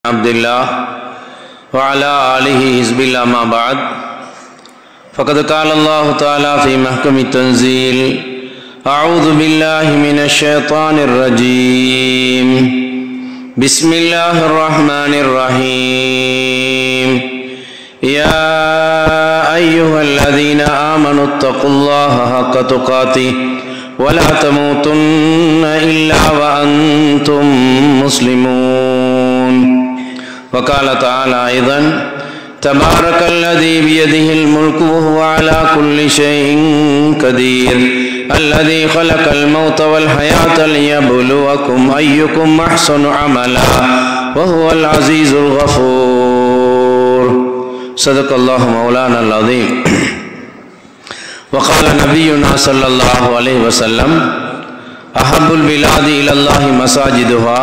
عبد الله وعلى آله حزب الله ما بعد فقد قال الله تعالى في محكم التنزيل أعوذ بالله من الشيطان الرجيم بسم الله الرحمن الرحيم يا أيها الذين آمنوا اتقوا الله حق تقاته ولا تموتن إلا وأنتم مسلمون وقال تعالى أيضا تبارك الذي بيده الملك وهو على كل شيء قدير الذي خلق الموت والحياة ليبلوكم أيكم أحسن عملا وهو العزيز الغفور صدق الله مولانا العظيم وقال نبينا صلى الله عليه وسلم أحب البلاد إلى الله مساجدها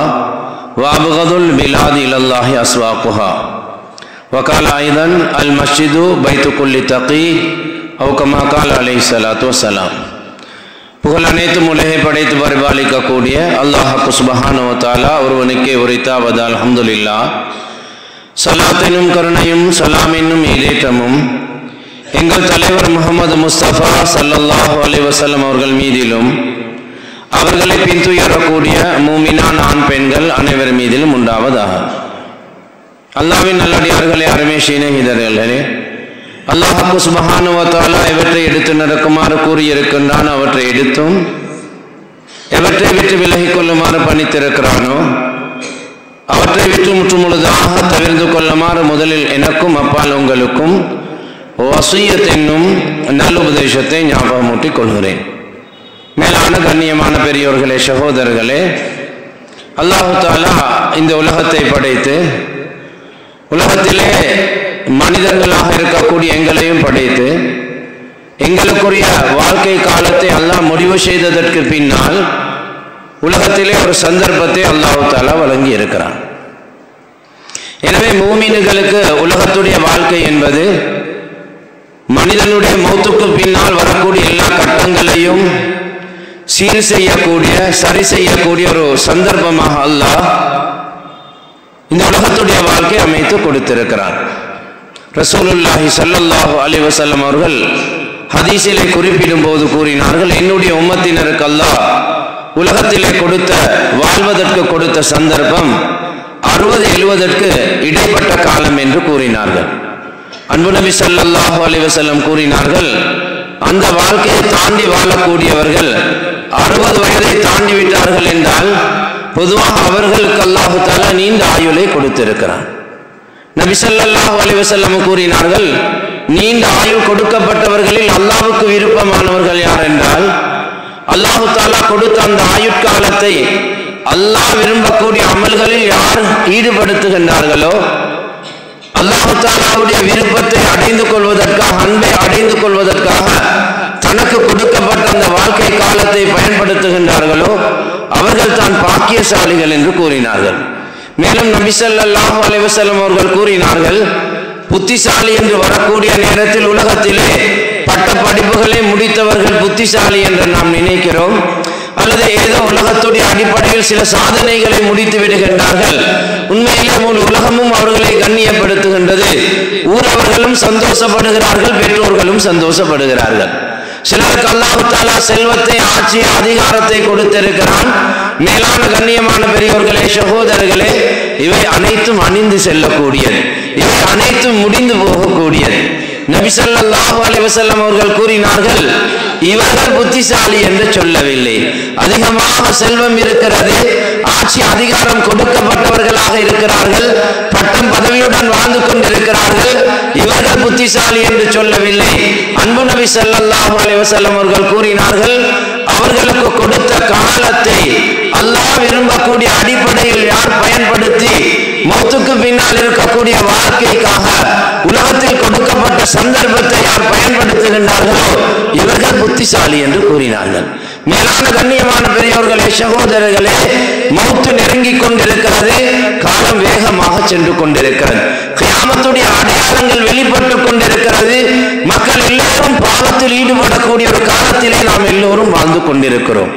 وأبغض البلاد إلى الله أسواقها وقال أيضا المسجد بيت كل تقي أو كما قال عليه الصلاة والسلام. புகழ் அனைத்தும் உலகை படைத்து பரிபாலிக்கக்கூடிய அல்லாஹ் சுப்ஹானஹு வ தஆலா ஒருவனுக்கே உரித்தாவது அல்ஹம்துலில்லாஹ். ஸலாத்தினும் கருணையும் ஸலாம் என்னும் ஈடேற்றமும் எங்கள் தலைவர் முஹம்மது முஸ்தபா ஸல்லல்லாஹு அலைஹி வஸல்லம் அவர்கள் மீதிலும் அவர்களை பின்துயரக்கூடிய மூமினான் ஆண் பெண்கள் அனைவர் மீதிலும் உண்டாவதாக. அல்லாஹ்வின் நல்லடியார்களே, அருமை சிநேகிதர்களே, அல்லாஹ் சுப்ஹானஹு வ தஆலா எவற்றை எடுத்து நடக்குமாறு கூறியிருக்கின்றான் அவற்றை எடுத்தும் எவற்றை விட்டு விலகிக் கொள்ளுமாறு பணித்திருக்கிறானோ அவற்றை விட்டு முற்றுமுழுதாக தவிர்த்து கொள்ளுமாறு முதலில் எனக்கும் அப்பால் உங்களுக்கும் வசியத் என்னும் நல்லுபதேசத்தை ஞாபகமூட்டிக் கொள்கிறேன். மேலான கண்ணியமான பெரியோர்களே, சகோதரர்களே, அல்லாஹ் தஆலா இந்த உலகத்தை படைத்து உலகத்திலே மனிதர்களாக இருக்கக்கூடிய எங்களையும் படைத்து எங்களுக்குரிய வாழ்க்கை காலத்தை அல்லாஹ் முடிவு செய்ததற்கு பின்னால் உலகத்திலே ஒரு சந்தர்ப்பத்தை அல்லாஹ் தஆலா வழங்கி இருக்கிறான். எனவே மூமின்களுக்கு உலகத்துடைய வாழ்க்கை என்பது மனிதனுடைய மௌத்துக்கு பின்னால் வரக்கூடிய எல்லா கட்டங்களையும் சீர் செய்யக்கூடிய சரி செய்யக்கூடிய ஒரு சந்தர்ப்பமாக அல்லாஹ் இந்த உலகத்துடைய வாழ்க்கை அமைத்து கொடுத்திருக்கிறார். ரசூலுல்லாஹி ஸல்லல்லாஹு அலைஹி வஸல்லம் அவர்கள் ஹதீஸிலே குறிப்பிடும் போது கூறினார்கள், என்னுடைய உம்மத்தினருக்கு அல்லாஹ் உலகத்திலே கொடுத்த வாழ்வதற்கு கொடுத்த சந்தர்ப்பம் 60-70 இடைப்பட்ட காலம் என்று கூறினார்கள். அன்பு நபி ஸல்லல்லாஹு அலைஹி வஸல்லம் கூறினார்கள், அந்த வாழ்க்கையை தாண்டி வாழக்கூடியவர்கள் 60 வயதை தாண்டி விட்டார்கள் என்றால் பொதுவாக அவர்களுக்கு அல்லாஹ் தஆலா நீண்ட ஆயுளை கொடுத்திருக்கிறார். நபி ஸல்லல்லாஹு அலைஹி வஸல்லம் கூறினார்கள், நீண்ட ஆயுள் கொடுக்கப்பட்டவர்களில் அல்லாஹ்வுக்கு விருப்பமானவர்கள் யார் என்றால் அல்லாஹ் தஆலா கொடுத்த அந்த ஆயுட்காலத்தை அல்லாஹ் விரும்பக்கூடிய அமல்களில் யார் ஈடுபடுத்துகின்றார்களோ அல்லாஹ் தஆலாவுடைய விருப்பத்தை அடைந்து கொள்வதற்காக, அன்பை அடைந்து கொள்வதற்காக தனக்கு கொடுக்கப்பட்ட அந்த வாழ்க்கை காலத்தை பயன்படுத்துகின்றார்களோ அவர்கள் தான் பாக்கியசாலிகள் என்று கூறினார்கள். மேலும் நபி ஸல்லல்லாஹு அலைஹி வஸல்லம் அவர்கள் கூறினார்கள், புத்திசாலி என்று வரக்கூடிய நேரத்தில் உலகத்திலே பட்ட படிப்புகளை முடித்தவர்கள் புத்திசாலி என்று நாம் நினைக்கிறோம். அல்லது ஏதோ உலகத்துடைய அடிப்படையில் சில சாதனைகளை முடித்து விடுகின்றார்கள். உண்மையிலே முழு உலகமும் அவர்களை கண்ணியப்படுத்துகின்றது. ஊரவர்களும் சந்தோஷப்படுகிறார்கள், பெற்றோர்களும் சந்தோஷப்படுகிறார்கள். சிலருக்கு அல்லாஹ் தஆலா செல்வத்தை, ஆட்சி, அதிகாரத்தை கொடுத்திருக்கிறான். மேலான கண்ணியமான பெரியோர்களே, சகோதரர்களே, இவை அனைத்தும் அணிந்து செல்லக்கூடியது, இவை அனைத்தும் முடிந்து போகக்கூடியது. நபி ஸல்லல்லாஹு அலைஹி வஸல்லம் அவர்கள் கூறினார்கள், இவர்கள் புத்திசாலி என்று சொல்லவில்லை. அதிகமாக செல்வம் இருக்கிறது, ஆட்சி அதிகாரம் கொடுக்கப்பட்டவர்களாக இருக்கிறார்கள், பட்டம் பதவியுடன் வாழ்ந்து கொண்டிருக்கிறார்கள், இவர்கள் புத்திசாலி என்று சொல்லவில்லை. அன்பு நபி ஸல்லல்லாஹு அலைஹி வஸல்லம் அவர்கள் கூறினார்கள், அவர்களுக்கு கொடுத்த காலத்தை அல்லாஹ் விரும்பக்கூடிய அடிப்படையில் யார் பயன்படுத்தி மௌத்துக்கு பின்னால் இருக்கக்கூடிய வாழ்க்கைக்காக உலகத்தில் கொடுக்கப்பட்ட சந்தர்ப்பத்தை யார் பயன்படுத்துகின்றார்களோ இவர்கள் புத்திசாலி என்று கூறினார்கள். மேலான கண்ணியமான பெரியோர்களே, சகோதரர்களே, மௌத்து நெருங்கிக் கொண்டிருக்கிறது, காலம் வேகமாக சென்று கொண்டிருக்கிறது, கியாமத்துடைய அடையாளங்கள் வெளிப்பட்டுக் கொண்டிருக்கிறது. மக்கள் எல்லோரும் பாவத்தில் ஈடுபடக்கூடிய ஒரு காலத்திலே நாம் எல்லோரும் வாழ்ந்து கொண்டிருக்கிறோம்.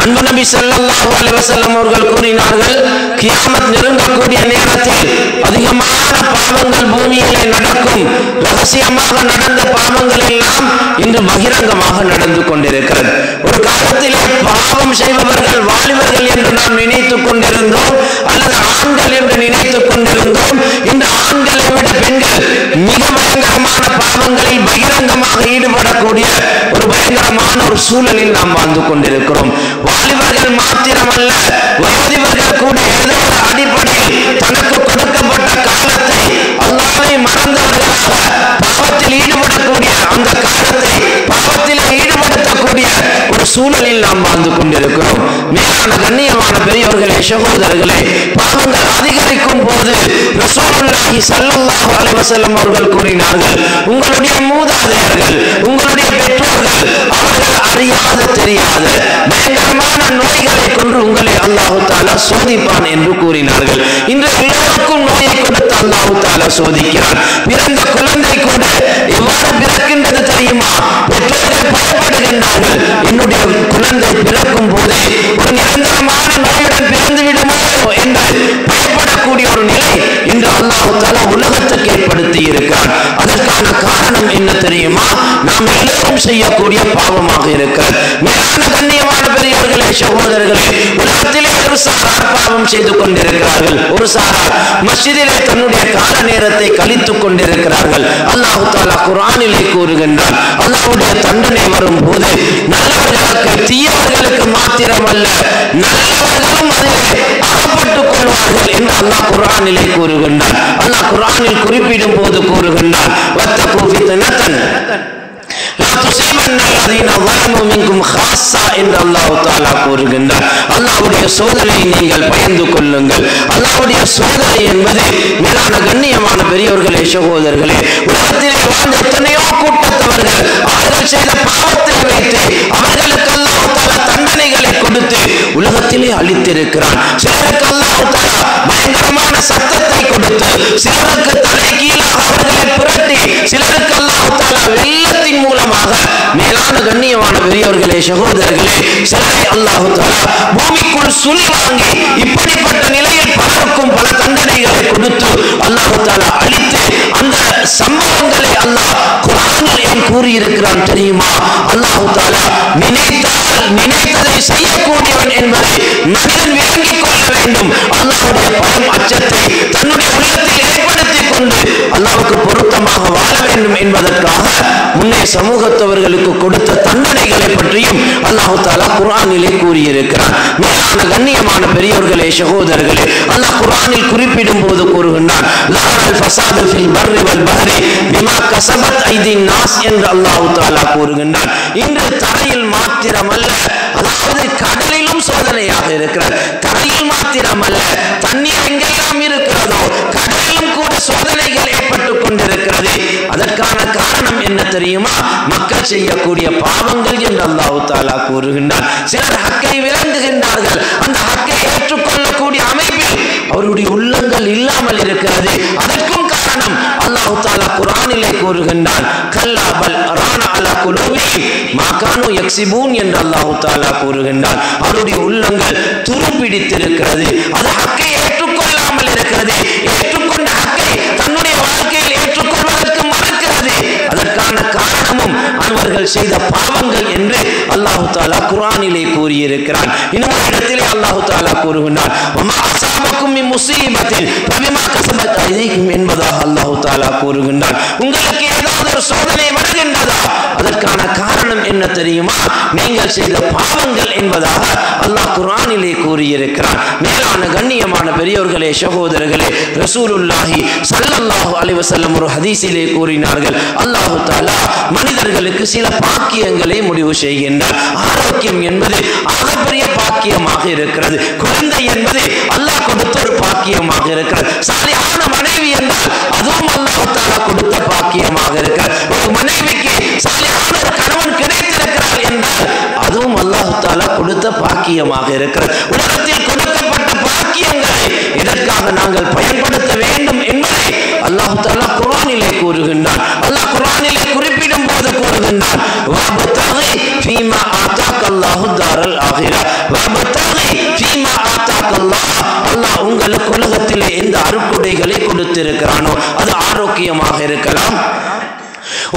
அன்பு நபி ஸல்லல்லாஹு அலைஹி வஸல்லம் அவர்கள் கூறினார்கள், கியாமத் நெருங்கக்கூடிய நேரத்தில் அதிகமான பாவங்கள் பூமியிலே நடக்கும். ரகசியமாக நடந்த பாவங்கள் எல்லாம் இன்று பகிரங்கமாக நடந்து கொண்டிருக்கிறது. ஒரு காலத்திலே பாவம் செய்பவர்கள் வாலிபர்கள் என்று நாம் நினைத்துக் கொண்டிருந்தோம், அல்லது ஆண்கள் என்று நினைத்துக் கொண்டிருந்தோம். இந்த ஆண்களை விட பெண்கள் மிக பயங்கரமான பாவங்களில் பகிரங்கமாக ஈடுபடக்கூடிய ஒரு பயங்கரமான ஒரு சூழலில் நாம் வாழ்ந்து கொண்டிருக்கிறோம். வாலிபர்கள் மாத்திரமல்ல, வயோதிபர்கள் கூட ஏதோ ஒரு அடிப்படையில் தனக்கு கொடுக்கப்பட்ட காலத்தை அல்லாஹ்வை மறந்தவர்களாக பாவத்தில் ஈடுபடக்கூடிய அந்த காலத்தை பாவத்தில் ஈடுபடுத்தக்கூடிய ஒரு சூழலில் நாம் வாழ்ந்து கொண்டிருக்கிறோம். மேலான கண்ணியமான பெரியவர்களே, சகோதரர்களே, பாவங்கள் அதிகரிக்கும் போது ரசூலுல்லாஹி ஸல்லல்லாஹு அலைஹி வஸல்லம் அவர்கள் கூறினார்கள், உங்களுடைய மூதாதையர்கள், உங்களுடைய பெற்றோர்கள் அவர்கள் அறியாத தெரியாத பயங்கரமான நோய்களை கொண்டு உங்களை அல்லாஹ் தஆலா சோதிப்பான் என்று கூறினார்கள். இன்று எல்லோருக்கும் நோயை கொடுத்து அல்லாஹ் தஆலா சோதிக்கிறான். பிறந்த குழந்தை கூட எவ்வாறு பிறக்கின்றது தெரியுமா? பெற்றோர்கள் பயப்படுகின்றார்கள், என்னுடைய குழந்தை பிறக்கும் போது ஒரு நிரந்தரமான நோயுடன் பிறந்து விடுமோ என்று பயப்படக்கூடிய ஒரு நிலை இன்று அல்லாஹ் தஆலா உலகத்துக்கு ஏற்படுத்தி இருக்கிறான். அதற்கான காரணம் என்ன தெரியுமா? நாம் எல்லோரும் செய்யக்கூடிய பாவமாக இருக்கிறது. மேலான கண்ணியமான பெரியவர்களே, சகோதரர்களே, உலகத்திலே ஒரு சாரார் பாவம் செய்து கொண்டிருக்கிறார்கள், ஒரு சாரார் மஸ்ஜிதிலே தன்னுடைய கால நேரத்தை கழித்துக் கொண்டிருக்கிறார்கள். அல்லாஹ் தஆலா குர்ஆனிலே கூறுகின்றான், அல்லாஹ்வுடைய தண்டனை வரும் போது நல்லவர்களுக்கு தீயவர்களுக்கு மாத்திரமல்ல நல்லவர்களும் அதிலே அகப்பட்டுக் கொள்வார்கள் என்று அல்லாஹ் குர்ஆனிலே கூறுகின்றான். அல்லாஹ் குர்ஆனில் குறிப்பிடும் போது கூறுகின்றான், வத்தகூ ஃபித்னத்தன் லா துஸீபன்ன அல்லதீன ஸலமூ மின்கும் ஹாஸா என்று அல்லாஹ் தஆலா கூறுகின்றார். அல்லாஹ்வுடைய சோதனையை நீங்கள் பயந்து கொள்ளுங்கள். அல்லாஹ்வுடைய சோதனை என்பது மேலான கண்ணியமான பெரியவர்களே, சகோதரர்களே, உலகத்திலே வாழ்ந்த எத்தனையோ கூட்டத்தவர்கள் அவர்கள் செய்த பாவத்தை வைத்து அவர்களுக்கு அல்லாஹ் தஆலா தண்டனைகளை கொடுத்து உலகத்திலே அழித்திருக்கிறான். சிலருக்கு அல்லாஹ் தஆலா பயங்கரமான சத்தத்தை கொடுத்து, சிலருக்கு தலைகீழாக அவர்களை புரட்டி, சிலருக்கு அல்லாஹ் தஆலா வெள்ளத்தின் மூலமாக மேலான கண்ணியமான பெரியவர்களே, சகோதரர்களே, சிலரை அல்லாஹ் தஆலா பூமிக்குள் சுழி வாங்கி இப்படிப்பட்ட நிலையில் பலருக்கும் பல தண்டனைகளை கொடுத்து அல்லாஹ் தஆலா அழித்து அந்த சம்பவங்களை அல்லாஹ் குர்ஆனில் ஏன் கூறியிருக்கிறான் தெரியுமா? அல்லாஹ் தஆலா நினைத்ததை செய்யக்கூடியவன் என்பதை மனிதன் விளங்கிக் கொள்ள வேண்டும். அல்லாஹ்வுடைய பயம் அச்சத்தை தன்னுடைய உள்ளத்தில் ஏற்படுத்திக் கொண்டு அல்லாஹ்வுக்கு பொருத்தமாக வாழ வேண்டும் என்பதற்காக முன்னே சமூகத்தவர்களுக்கு கொடுத்த தண்டனைகளை பற்றியும் அல்லாஹ் தஆலா குர்ஆனிலே கூறியிருக்கிறான். மேலான கண்ணியமான பெரியவர்களே, சகோதரர்களே, அல்லாஹ் குர்ஆனில் குறிப்பிடும் போது கூறுகின்றான், லஹரல் ஃபஸாது ஃபில் பர்ரி வல் பஹ்ரி பிமா கஸபத் ஐதின் நாஸ் என்று அல்லாஹ் தஆலா கூறுகின்றான். இன்று தரையில் மாத்திரமல்ல, அதாவது கடலிலும் சோதனையாக இருக்கிறது. தரையில் மாத்திரமல்ல, தண்ணீர் எங்கெல்லாம் இருக்கிறதோ கடலிலும் கூட சோதனைகள் ஏற்பட்டுக் கொண்டிருக்கிறது. அதற்கான காரணம் என்ன தெரியுமா? மக்கள் செய்யக்கூடிய பாவங்கள் என்று அல்லாஹ் தஆலா கூறுகின்றான். சிலர் ஹக்கை விளங்குகின்றார்கள், அந்த ஹக்கை ஏற்றுக்கொள்ளக்கூடிய அமைப்பில் அவருடைய உள்ளங்கள் இல்லாமல் இருக்கிறது. அதற்கும் காரணம் அல்லாஹ் தஆலா குர்ஆனிலே கூறுகின்றான், கல்லா பல் ரான அலா குலூபிஹிம் மா கானூ யக்ஸிபூன் என்று அல்லாஹ் தஆலா கூறுகின்றான். அவருடைய உள்ளங்கள் துருப்பிடித்திருக்கிறது, அது ஹக்கை ஏற்றுக்கொள்ளாமல் இருக்கிறது. ஏற்றுக்கொண்ட ஹக்கை தன்னுடைய வாழ்க்கையில் ஏற்றுக்கொள்வதற்கு மறுக்கிறது. அதற்கான காரணமும் அவர்கள் செய்த பாவங்கள் என்று அல்லாஹ் தஆலா குர்ஆனிலே கூறியிருக்கிறான். இன்னொரு இடத்திலே அல்லாஹ் தஆலா கூறுகின்றான், வமா அஸாபக்கும் மின் முஸீபத்தின் ஃபபிமா கஸபத் ஐதீக்கும் என்பதாக அல்லாஹ் தஆலா கூறுகின்றான். உங்களுக்கு ஏதாவது ஒரு சோதனை வருகின்றதா? அதற்கான காரணம் என்ன தெரியுமா? நீங்கள் செய்த பாவங்கள் என்பதாக அல்லாஹ் குர்ஆனிலே கூறியிருக்கிறான். மேலான கண்ணியமான பெரியவர்களே, சகோதரர்களே, ரசூலுல்லாஹி ஸல்லல்லாஹு அலைஹி வஸல்லம் ஒரு ஹதீஸிலே கூறினார்கள், அல்லாஹ் தஆலா மனிதர்களுக்கு சில பாக்கியங்களை முடிவு செய்கின்றார். ஆரோக்கியம் என்பது ஆகப்பெரிய பாக்கியமாக இருக்கிறது. குழந்தை என்பது அல்லாஹ் கொடுத்த ஒரு பாக்கியமாக இருக்கிறது. சாலிஹான மனைவி என்றால் அதுவும் அல்லாஹ் தஆலா கொடுத்த பாக்கியமாக இருக்கிறது. ஒரு மனைவிக்கு சாலிஹான ஒரு கணவன் கிடைத்திருக்கிறார் என்றால் அதுவும் அல்லாஹ் தஆலா கொடுத்த பாக்கியமாக இருக்கிறது. உலகத்தில் கொடுக்கப்பட்ட பாக்கியங்களை இதற்காக நாங்கள் பயன்படுத்த வேண்டும் என்பதை அல்லாஹ் தஆலா குர்ஆனிலே கூறுகின்றான். அல்லாஹ் குர்ஆனிலே குறிப்பிடும் போது கூறுகின்றான், வபதகி ஃபீமா ஆதாக அல்லாஹு தாரல் ஆகிரா உலகத்திலே எந்த அருட்கொடைகளை கொடுத்திருக்கிறானோ அது ஆரோக்கியமாக இருக்கலாம்,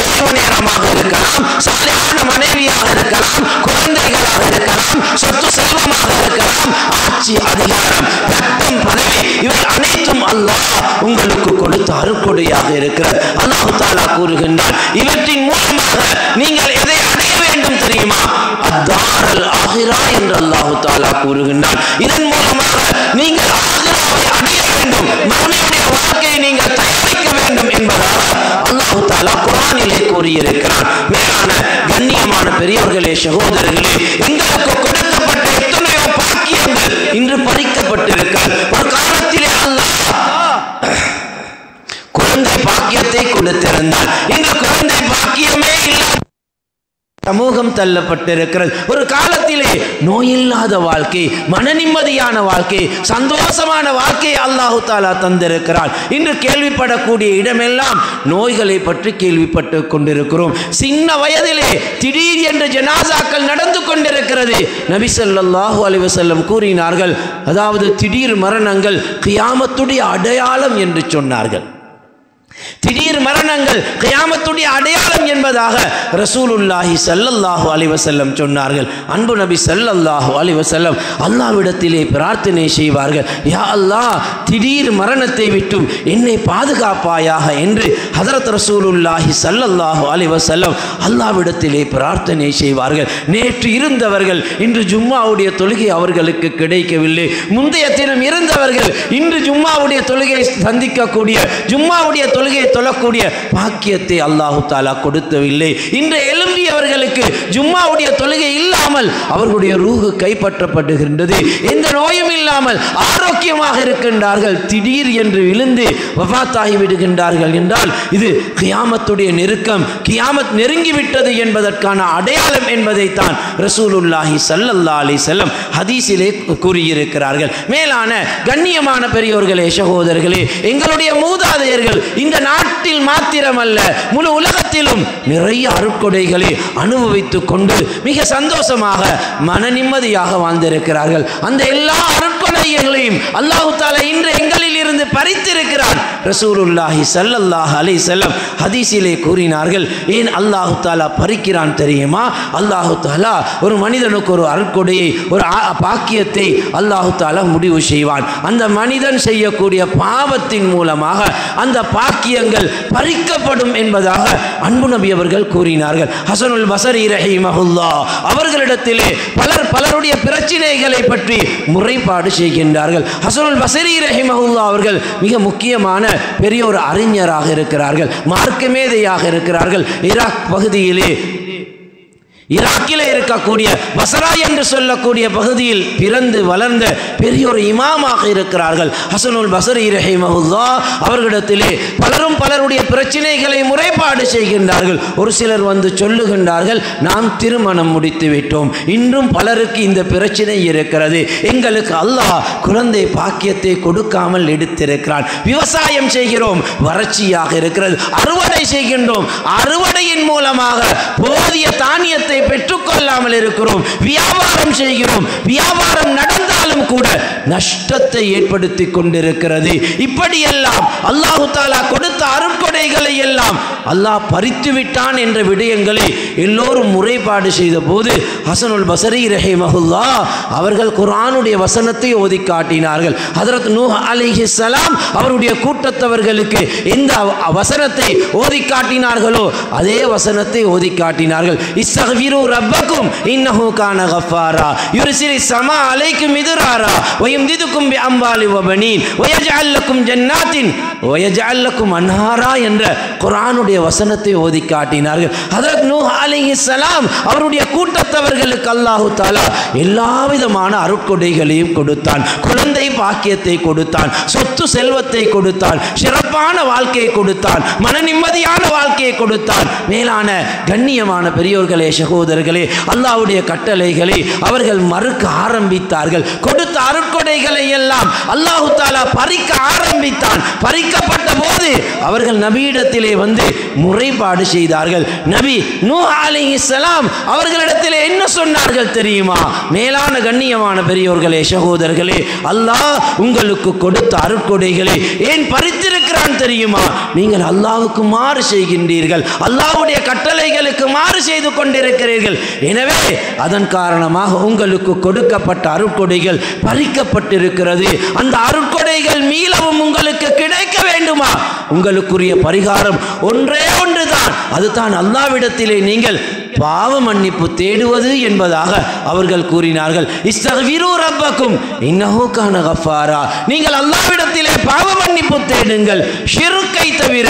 ஓய்வு நேரமாக இருக்கலாம், சாலையான மனைவியாக இருக்கலாம், குழந்தைகளாக இருக்கலாம், சொத்து செல்வமாக இருக்கலாம், ஆட்சி அதிகாரம் பட்டம் பதவி இவை அனைத்தும் அல்லாஹ் உங்களுக்கு கொடுத்த அருட்கொடையாக இருக்கிறது. அல்லாஹ் தஆலா கூறுகின்றார், இவற்றின் மூலமாக நீங்கள் எதை அடைய வேண்டும் தெரியுமா? அத்தாரல் ஆகிரா என்று அல்லாஹ் தஆலா கூறுகின்றார். இதன் மூலமாக நீங்கள் ஆகிராவை அடைய வேண்டும், மறுமையுடைய வாழ்க்கையை நீங்கள் தயாரிக்க வேண்டும் என்பதாக அல்லாஹ் தஆலா குர்ஆனிலே கூறியிருக்கிறார். மேலான கண்ணியமான பெரியவர்களே, சகோதரர்களே, எங்களுக்கு கொடுக்கப்பட்ட எத்தனையோ பாக்கியங்கள் இன்று பறிக்கப்பட்டிருக்கிறது. ஒரு காலத்திலே அல்லாஹ் குழந்தை பாக்கியத்தை கொடுத்திருந்தார். இந்த குழந்தை பாக்கியமே இல்லை, சமூகம் தள்ளப்பட்டிருக்கிறது. ஒரு காலத்திலே நோயில்லாத வாழ்க்கை, மன நிம்மதியான வாழ்க்கை, சந்தோஷமான வாழ்க்கையை அல்லாஹ் தஆலா தந்திருக்கிறார். இன்று கேள்விப்படக்கூடிய இடமெல்லாம் நோய்களை பற்றி கேள்விப்பட்டு கொண்டிருக்கிறோம். சின்ன வயதிலே திடீர் என்று ஜனாசாக்கள் நடந்து கொண்டிருக்கிறது. நபி ஸல்லல்லாஹு அலைஹி வஸல்லம் கூறினார்கள், அதாவது திடீர் மரணங்கள் கியாமத்துடைய அடையாளம் என்று சொன்னார்கள். திடீர் மரணங்கள் கியாமத்துடைய அடையாளம் என்பதாக ரசூலுல்லாஹி ஸல்லல்லாஹு அலைஹி வஸல்லம் சொன்னார்கள். அன்பு நபி ஸல்லல்லாஹு அலைஹி வஸல்லம் அல்லாஹ்விடத்திலே பிரார்த்தனை செய்வார்கள், யா அல்லாஹ், திடீர் மரணத்தை விட்டு என்னை பாதுகாப்பாயாக என்று ஹஜ்ரத் ரசூலுல்லாஹி ஸல்லல்லாஹு அலைஹி வஸல்லம் அல்லாஹ்விடத்திலே பிரார்த்தனை செய்வார்கள். நேற்று இருந்தவர்கள் இன்று ஜும்மாவுடைய தொழுகை அவர்களுக்கு கிடைக்கவில்லை. முந்தைய தினம் இருந்தவர்கள் இன்று ஜும்மாவுடைய தொழுகை சந்திக்கக்கூடிய, ஜும்மாவுடைய தொழுகை தொழக்கூடிய பாக்கியத்தை அல்லாஹ் தஆலா கொடுத்தவில்லை. இன்று எழும்பியவர்களுக்கு ஜும்மாவுடைய தொழுகை இல்லாமல் அவர்களுடைய ரூஹு கைப்பற்றப்படுகின்றது. எந்த நோயும் இல்லாமல் ஆரோக்கியமாக இருக்கின்றார்கள், திடீர் என்று விழுந்து வஃபாத்தாகி விடுகின்றார்கள் என்றால் இது கியாமத்துடைய நெருக்கம், கியாமத் நெருங்கிவிட்டது என்பதற்கான அடையாளம் என்பதைத்தான் ரசூலுல்லாஹி ஸல்லல்லாஹு அலைஹி வஸல்லம் ஹதீஸிலே கூறியிருக்கிறார்கள். மேலான கண்ணியமான பெரியோர்களே, சகோதரர்களே, எங்களுடைய மூதாதையர்கள் இந்த நாட்டில் மாத்திரமல்ல முழு உலகத்திலும் நிறைய அருட்கொடைகளை அனுபவித்துக் கொண்டு மிக சந்தோஷமாக மன நிம்மதியாக வாழ்ந்திருக்கிறார்கள். அந்த எல்லா அருட்கொடைகளையும் அல்லாஹ் தஆலா இன்று எங்களில் இருந்து பறித்திருக்கிறார். ரசூலுல்லாஹி ஸல்லல்லாஹு அலைஹி வஸல்லம் ஹதீஸிலே கூறினார்கள், ஏன் அல்லாஹ் தஆலா பறிக்கிறான் தெரியுமா? அல்லாஹ் தஆலா ஒரு மனிதனுக்கு ஒரு அருட்கொடையை, ஒரு பாக்கியத்தை அல்லாஹ் தஆலா முடிவு செய்வான். அந்த மனிதன் செய்யக்கூடிய பாவத்தின் மூலமாக அந்த பாக்கியங்கள் பறிக்கப்படும் என்பதாக அன்பு நபி அவர்கள் கூறினார்கள். ஹசனுல் பஸரி ரஹிமஹுல்லாஹ் அவர்களிடத்திலே பலருடைய பிரச்சனைகளை பற்றி முறைப்பாடு செய்கின்றார்கள். ஹசனுல் பஸரி ரஹிமஹுல்லாஹ் அவர்கள் மிக முக்கியமான பெரிய ஒரு அறிஞராக இருக்கிறார்கள், மார்க்க மேதையாக இருக்கிறார்கள். ஈராக் பகுதியிலே, ஈராக்கிலே இருக்கக்கூடிய பஸ்ரா என்று சொல்லக்கூடிய பகுதியில் பிறந்து வளர்ந்த பெரிய ஒரு இமாமாக இருக்கிறார்கள் ஹசனுல் பஸரி ரஹிமஹுல்லாஹ். அவர்களிடத்திலே பலருடைய பிரச்சனைகளை முறைப்பாடு செய்கின்றார்கள். ஒரு சிலர் வந்து சொல்லுகின்றார்கள், நாம் திருமணம் முடித்து விட்டோம், இன்றும் பலருக்கு இந்த பிரச்சனை இருக்கிறது, எங்களுக்கு அல்லாஹ் குழந்தை பாக்கியத்தை கொடுக்காமல் எடுத்திருக்கிறான், விவசாயம் செய்கிறோம், வறட்சியாக இருக்கிறது, அறுவடை செய்கின்றோம், அறுவடையின் மூலமாக போதிய தானியத்தை பெற்றுக்கொள்ளாமல் இருக்கிறோம், வியாபாரம் செய்கிறோம், வியாபாரம் நடந்தாலும் கூட நஷ்டத்தை ஏற்படுத்தி கொண்டிருக்கிறது. இப்படியெல்லாம் அல்லாஹ் தஆலா கொடுத்த அருட்கொடைகளை எல்லாம் அல்லாஹ் பறித்து விட்டான் என்ற விடயங்களை எல்லோரும் முறைப்பாடு செய்த போது ஹசனுல் பஸரி ரஹிமஹுல்லாஹ் அவர்கள் குர்ஆனுடைய வசனத்தை ஓதி காட்டினார்கள். ஹஜ்ரத் நூஹ் அலைஹிஸ்ஸலாம் அவருடைய கூட்டத்தவர்களுக்கு எந்த வசனத்தை ஓதி காட்டினார்களோ அதே வசனத்தை ஓதி காட்டினார்கள். இஸ்தக்ஃபிரு ரப்பக்கும் இன்னஹு கான கஃபாரா யுர்சிலி ஸமா அலைக்கும் மித்ராரா வயம்திதுக்கும் பிஅம்வாலி வபனீன் வயஜஅல் லக்கும் ஜன்னாத்தின் வயஜஅல் லக்கும் அன்ஹாரா என்ற குர்ஆனுடைய வசனத்தை ஓதி காட்டினார்கள். ஹஜ்ரத் நூஹ் அலைஹிஸ்ஸலாம் அவருடைய கூட்டத்தவர்களுக்கு அல்லாஹ் தஆலா எல்லா விதமான அருட்கொடைகளையும் கொடுத்தான், குழந்தை பாக்கியத்தை கொடுத்தான், சொத்து செல்வத்தை கொடுத்தான், சிறப்பான வாழ்க்கையை கொடுத்தான், மன நிம்மதியான வாழ்க்கையை கொடுத்தான். மேலான கண்ணியமான பெரியோர்களே, சகோதரர்களே, அல்லாஹ்வுடைய கட்டளைகளை அவர்கள் மறுக்க ஆரம்பித்தார்கள். கொடுத்த அருட்கொடைகளை எல்லாம் அல்லாஹ் தஆலா பறிக்க ஆரம்பித்தான். பறிக்கப்பட்ட போது அவர்கள் நபியிடத்திலே வந்து முறைப்பாடு செய்தார்கள். நபி நூஹ் அலைஹிஸ்ஸலாம் அவர்களிடத்திலே என்ன சொன்னார்கள் தெரியுமா? மேலான கண்ணியமான பெரியோர்களே, சகோதரர்களே, அல்லாஹ் உங்களுக்கு கொடுத்த அருட்கொடைகளை ஏன் பறித்திருக்கிறான் தெரியுமா? நீங்கள் அல்லாஹ்வுக்கு மாறு செய்கின்றீர்கள், அல்லாஹ்வுடைய கட்டளைகளுக்கு மாறு செய்து கொண்டிருக்கிறீர்கள். எனவே அதன் காரணமாக உங்களுக்கு கொடுக்கப்பட்ட அருட்கொடைகள் பறிக்கப்பட்டிருக்கிறது. அந்த அருட்கொடைகள் மீளவும் உங்களுக்கு கிடைக்க வேண்டுமா? உங்களுக்குரிய பரிகாரம் ஒன்றே ஒன்றுதான். அதுதான் அல்லாஹ்விடத்திலே நீங்கள் பாவ மன்னிப்பு தேடுவது என்பதாக அவர்கள் கூறினார்கள். இஸ்தக்ஃபிரு ரப்பக்கும் இன்னஹு கான கஃபாரா. நீங்கள் அல்லாஹ்விடத்திலே பாவ மன்னிப்பு தேடுங்கள். ஷிர்க்கை தவிர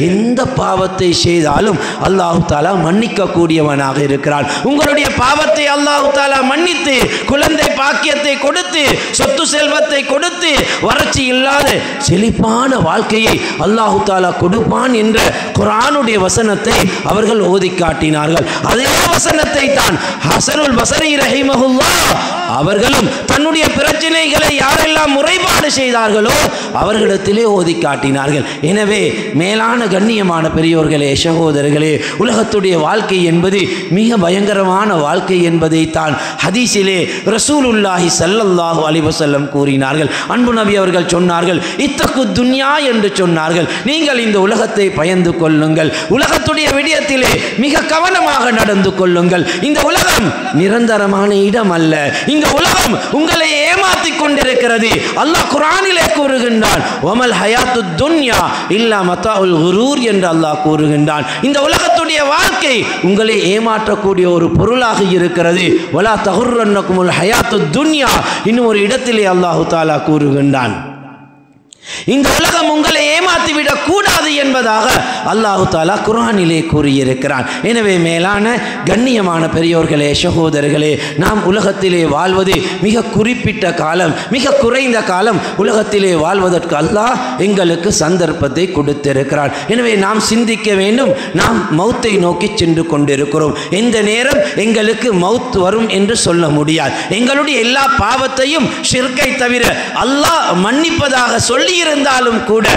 எந்த பாவத்தை செய்தாலும் அல்லாஹ் தஆலா மன்னிக்க கூடியவனாக இருக்கிறான். உங்களுடைய பாவத்தை அல்லாஹ் தஆலா மன்னித்து குழந்தை பாக்கியத்தை கொடுத்து சொத்து செல்வத்தை கொடுத்து வறட்சி இல்லாத செழிப்பான வாழ்க்கையை அல்லாஹ் தஆலா கொடுப்பான் என்ற குர்ஆனுடைய வசனத்தை அவர்கள் ஓதி காட்டினார்கள். அதே வசனத்தை தான் ஹஸனுல் பஸரி ரஹிமஹுல்லாஹ் அவர்களும் தன்னுடைய பிரச்சனைகளை யாரெல்லாம் முறைப்பாடு செய்தார்களோ அவர்களிடத்திலே ஓதி காட்டினார்கள். எனவே மேலான கண்ணியமான பெரியோர்களே, சகோதரர்களே, உலகத்துடைய வாழ்க்கை என்பது மிக பயங்கரமான வாழ்க்கை என்பதை தான் ஹதீஸிலே ரசூலுல்லாஹி ஸல்லல்லாஹு அலைஹி வஸல்லம் கூறினார்கள். அன்பு நபி அவர்கள் சொன்னார்கள், இத்தகு துன்யா என்று சொன்னார்கள். நீங்கள் இந்த உலகத்தை பயந்து கொள்ளுங்கள், உலகத்துடைய விடயத்திலே மிக கவனமாக நடந்து கொள்ளுங்கள். இந்த உலகம் நிரந்தரமான இடம் அல்ல. இந்த உலகம் உங்களை ஏமாற்றிக் கொண்டிருக்கிறது. அல்லாஹ் குர்ஆனிலே கூறுகின்றான், வமல் ஹயாத்துத் துன்யா இல்லா மதாஉல் குரூர் என்று அல்லாஹ் கூறுகின்றான். இந்த உலகத்துடைய வாழ்க்கை உங்களை ஏமாற்றக்கூடிய ஒரு பொருளாக இருக்கிறது. வலா தகுர்ரன்னகுமுல் ஹயாத்துத் துன்யா. இன்னும் ஒரு இடத்திலே அல்லாஹ் தஆலா கூறுகின்றான், இந்த உலகம் உங்களை ஏமாற்றிவிடக் கூடாது என்பதாக அல்லாஹ் தஆலா குர்ஆனிலே கூறியிருக்கிறான். எனவே மேலான கண்ணியமான பெரியோர்களே, சகோதரர்களே, நாம் உலகத்திலே வாழ்வது மிக குறிப்பிட்ட காலம், மிக குறைந்த காலம். உலகத்திலே வாழ்வதற்கு அல்லாஹ் எங்களுக்கு சந்தர்ப்பத்தை கொடுத்திருக்கிறான். எனவே நாம் சிந்திக்க வேண்டும். நாம் மௌத்தை நோக்கி சென்று கொண்டிருக்கிறோம். எந்த நேரம் எங்களுக்கு மௌத் வரும் என்று சொல்ல முடியாது. எங்களுடைய எல்லா பாவத்தையும் ஷிர்க்கை தவிர அல்லாஹ் மன்னிப்பதாக சொல்லி இருந்தாலும் கூட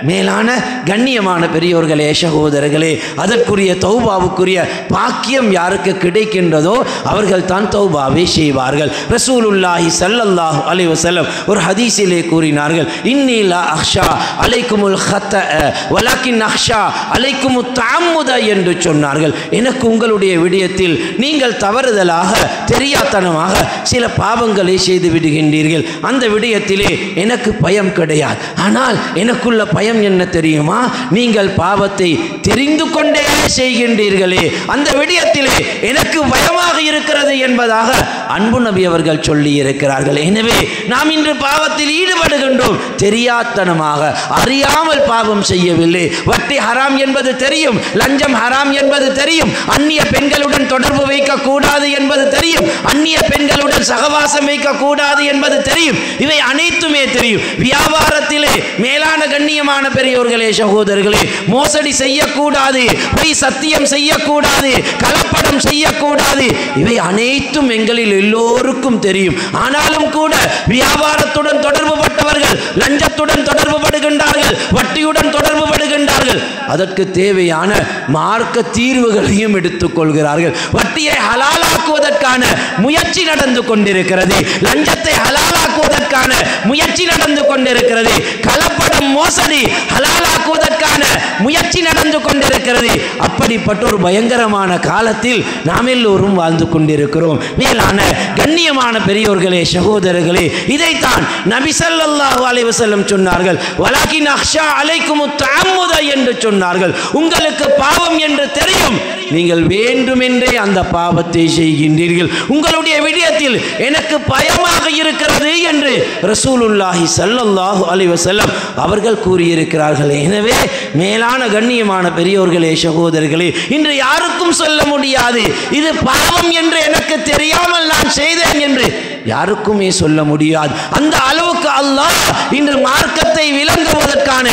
மேலான கண்ணியமான பெரியோர்களே, சகோதரர்களே, அதற்குரிய தௌபாவுக்குரிய பாக்கியம் யாருக்கு கிடைக்கின்றதோ அவர்கள் தான் தௌபாவை செய்வார்கள். ரசூலுல்லாஹி ஸல்லல்லாஹு அலைஹி வஸல்லம் ஒரு ஹதீஸிலே கூறினார்கள், இன்னி லா அக்ஷா அலைக்குமுல் ஹத்தஅ வலக்கின் அக்ஷா அலைக்குமுத் தஅம்முத என்று சொன்னார்கள். எனக்கு உங்களுடைய விடயத்தில் நீங்கள் தவறுதலாக தெரியாத்தனமாக சில பாவங்களை செய்து விடுகின்றீர்கள். அந்த விடயத்திலே எனக்கு பயம் கிடையாது. ஆனால் எனக்குள்ள பயம் என்ன தெரியுமா? நீங்கள் பாவத்தை தெரிந்து கொண்டே செய்கின்றீர்களே, அந்த விடயத்திலே எனக்கு பயமாக இருக்கிறது என்பதாக அன்பு நபி அவர்கள் சொல்லி இருக்கிறார்கள். எனவே நாம் இன்று பாவத்தில் ஈடுபடுகின்றோம். தெரியாத்தனமாக அறியாமல் பாவம் செய்யவில்லை. வட்டி ஹராம் என்பது தெரியும், லஞ்சம் ஹராம் என்பது தெரியும், அந்நிய பெண்களுடன் தொடர்பு வைக்க கூடாது என்பது தெரியும், அந்நிய பெண்களுடன் சகவாசம் வைக்க கூடாது என்பது தெரியும். இவை அனைத்துமே தெரியும். வியாபாரத்திலே மேலான கண்ணியமான பெரியோர்களே, சகோதரர்களே, மோசடி செய்யக்கூடாது, பொய் சத்தியம் செய்யக்கூடாது, கலப்படம் செய்யக்கூடாது. இவை அனைத்தும் எங்களில் எல்லோருக்கும் தெரியும். ஆனாலும் கூட வியாபாரத்துடன் தொடர்பு பட்டவர்கள் லஞ்சத்துடன் தொடர்பு படுகின்றார்கள், வட்டியுடன் தொடர்பு படுகின்றார்கள். அதற்கு தேவையான மார்க்க தீர்வுகளையும் எடுத்துக் கொள்கிறார்கள். வட்டியை ஹலாலாக்குவதற்கான முயற்சி நடந்து கொண்டிருக்கிறது, லஞ்சத்தை ஹலாலாக்குவதற்கான முயற்சி நடந்து கொண்டிருக்கிறது, கலப்படம் மோசடி ஹலாலாக்குவதற்கான முயற்சி நடந்து கொண்டிருக்கிறது. அப்படிப்பட்ட ஒரு பயங்கரமான காலத்தில் நாம் எல்லோரும் வாழ்ந்து கொண்டிருக்கிறோம். மேலான கண்ணியமான பெரியோர்களே, சகோதரர்களே, இதைத்தான் நபி ஸல்லல்லாஹு அலைஹி வஸல்லம் சொன்னார்கள், வலக்கின் அக்ஷா அலைக்குமுத் தஅம்முத என்று சொன்னார்கள். உங்களுக்கு பாவம் என்று தெரியும், நீங்கள் வேண்டுமென்றே அந்த பாவத்தை செய்கின்றீர்கள். உங்களுடைய விடயத்தில் எனக்கு பயமாக இருக்கிறது என்று ரசூலுல்லாஹி ஸல்லல்லாஹு அலைஹி வஸல்லம் அவர்கள் கூறியிருக்கிறார்கள். எனவே மேலான கண்ணியமான பெரியோர்களே, சகோதரர்களே, இன்று யாருக்கும் சொல்ல முடியாது இது பாவம் என்று எனக்கு தெரியாமல் நான் செய்தேன் என்று யாருக்குமே சொல்ல முடியாது. அந்த அளவுக்கு அல்லாஹ் இன்று மார்க்கத்தை விளங்குவதற்கு மௌத்துக்கான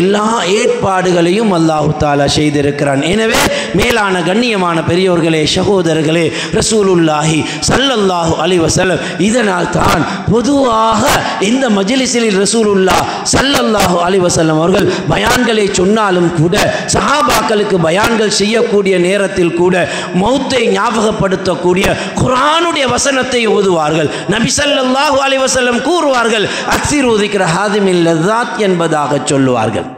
எல்லா ஏற்பாடுகளையும் அல்லாஹ் தஆலா செய்திருக்கிறான். எனவே மேலான கண்ணியமான பெரியோர்களே, சகோதரர்களே, ரசூலுல்லாஹி ஸல்லல்லாஹு அலைஹி வஸல்லம் இதனால் தான் பொதுவாக இந்த மஜ்லிஸில் ரசூலுல்லாஹ் ஸல்லல்லாஹு அலைஹி வஸல்லம் அவர்கள் பயான்களை சொன்னாலும் கூட சஹாபாக்களுக்கு பயான்கள் செய்யக்கூடிய நேரத்தில் கூட மௌத்தை ஞாபகப்படுத்தக்கூடிய குர்ஆனுடைய வசனத்தை ஓதுவார்கள். நபி ஸல்லல்லாஹு அலைஹி வஸல்லம் கூறுவார்கள், அக்ஸிரு ذிக்ர ஹாதிமில் லஸாத் என்பதாக சொல்லுவார்கள்.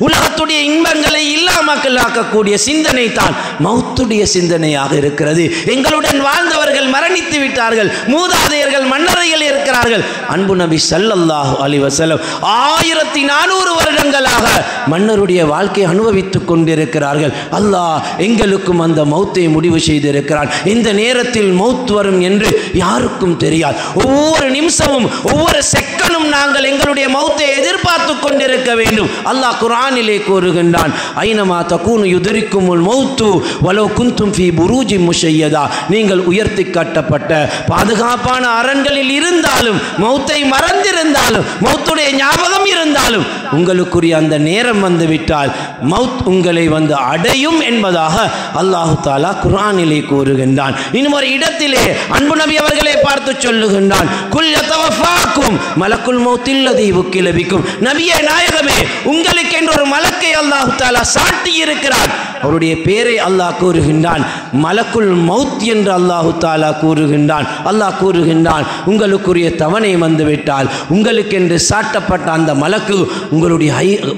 உலகத்துடைய இன்பங்களை இல்லாமக்கலாக்கக்கூடிய சிந்தனை தான் மௌத்துடைய சிந்தனையாக இருக்கிறது. எங்களுடன் வாழ்ந்தவர்கள் மரணித்து விட்டார்கள், மூதாதையர்கள் மன்னரையில் இருக்கிறார்கள். அன்பு நபி ஸல்லல்லாஹு அலைஹி வஸல்லம் 1400 வருடங்களாக மன்னருடைய வாழ்க்கையை அனுபவித்துக் கொண்டிருக்கிறார்கள். அல்லாஹ் எங்களுக்கும் அந்த மௌத்தை முடிவு செய்திருக்கிறான். இந்த நேரத்தில் மௌத் வரும் என்று யாருக்கும் தெரியாது. ஒவ்வொரு நிமிஷமும் ஒவ்வொரு செகண்டும் நாங்கள் எங்களுடைய மௌத்தை எதிர்பார்த்து கொண்டிருக்க வேண்டும். அல்லாஹ் குர்ஆனிலே கூறுகின்றான், ஐனமா தகூனு யுதரிக்குமுல் மௌத்து வலவ் குன்தும் ஃபீ புரூஜின் முஷய்யதா. நீங்கள் உயர்த்தி காட்டப்பட்ட பாதுகாப்பான அரண்களில் இருந்தாலும், மௌத்தை மறந்திருந்தாலும், மௌத்துடைய ஞாபகம் இருந்தாலும், உங்களுக்குரிய அந்த நேரம் வந்துவிட்டால் மௌத் உங்களை வந்து அடையும் என்பதாக அல்லாஹு தஆலா குர்ஆனிலே கூறுகின்றான். இன்னும் ஒரு இடத்திலே அன்பு நபி அவர்களை பார்த்து சொல்லுகின்றான், குல் யதவஃபாக்கும் மலக்குல் மௌத்தில்லதி வக்கில பிக்கும். நபியே நாயகமே, உங்களுக்கு என்று ஒரு மலக்கை அல்லாஹ் தஆலா சாட்டி இருக்கிறார். அவருடைய பெயரை அல்லாஹ் கூறுகின்றான், மலக்குல் மௌத் என்று அல்லாஹ் தஆலா கூறுகின்றான். அல்லாஹ் கூறுகின்றான், உங்களுக்குரிய தவணை வந்துவிட்டால் உங்களுக்கென்று சாட்டப்பட்ட அந்த மலக்கு உங்களுடைய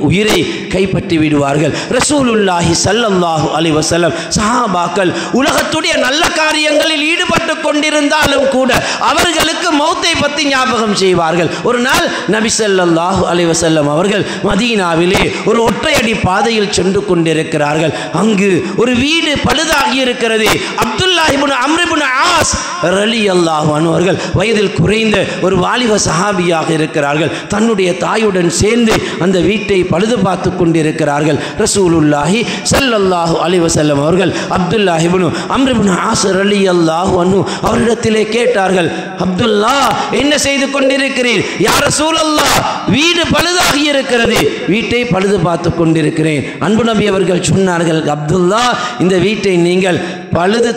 உயிரை கைப்பற்றி விடுவார்கள். ரசூலுல்லாஹி ஸல்லல்லாஹு அலைஹி வஸல்லம் சஹாபாக்கள் உலகத்துடைய நல்ல காரியங்களில் ஈடுபட்டு கொண்டிருந்தாலும் கூட அவர்களுக்கு மௌத்தை பற்றி ஞாபகம் செய்வார்கள். ஒரு நாள் நபி ஸல்லல்லாஹு அலைஹி வஸல்லம் அவர்கள் மதீனாவிலே ஒரு ஒற்றையடி பாதையில் சென்று கொண்டிருக்கிறார்கள். அங்கு ஒரு வீடு பழுதாகி இருக்கிறது. அப்துல்லாஹ் இப்னு அம்ர் இப்னு ஆஸ் ரலியல்லாஹு அன்ஹு அவர்கள் வயதில் குறைந்த ஒரு வாலிப சஹாபியாக இருக்கிறார்கள். தன்னுடைய தாயுடன் சேர்ந்து அந்த வீட்டை பழுது பார்த்து கொண்டிருக்கிறார்கள். ரசூலுல்லாஹி ஸல்லல்லாஹு அலைஹி வஸல்லம் அவர்கள் அப்துல்லாஹ் இப்னு அம்ர் இப்னு ஆஸ் ரலியல்லாஹு அன்ஹு அவரிடத்திலே கேட்டார்கள், அப்துல்லாஹ் என்ன செய்து கொண்டிருக்கிறீர்? யா ரசூலல்லாஹ், வீடு பழுதாகி இருக்கிறது, வீட்டை பழுது பார்த்து கொண்டிருக்கிறேன். அன்பு நபி அவர்கள் சொன்னார்கள், அப்துல்லா, இந்த வீட்டை நீங்கள் பழுது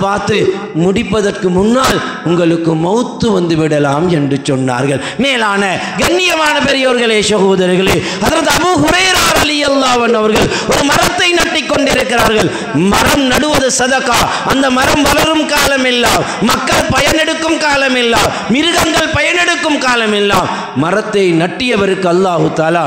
பார்த்து முடிப்பதற்கு முன்னால் உங்களுக்கு மௌத்து வந்து விடலாம் என்று சொன்னார்கள். மேலான கண்ணியமான பெரியோர்களே, சகோதரர்களே, ஹஜ்ரத் அபூ ஹுரைரா ரலியல்லாஹு அன்ஹு அவர்கள் ஒரு மரத்தை நட்டிக் கொண்டிருக்கிறார்கள். மரம் நடுவது சதகா. அந்த மரம் வளரும் காலம் எல்லாம், மக்கள் பயனெடுக்கும் காலம் எல்லாம், மிருகங்கள் பயனெடுக்கும் காலம் எல்லாம் மரத்தை நட்டியவருக்கு அல்லாஹு தஆலா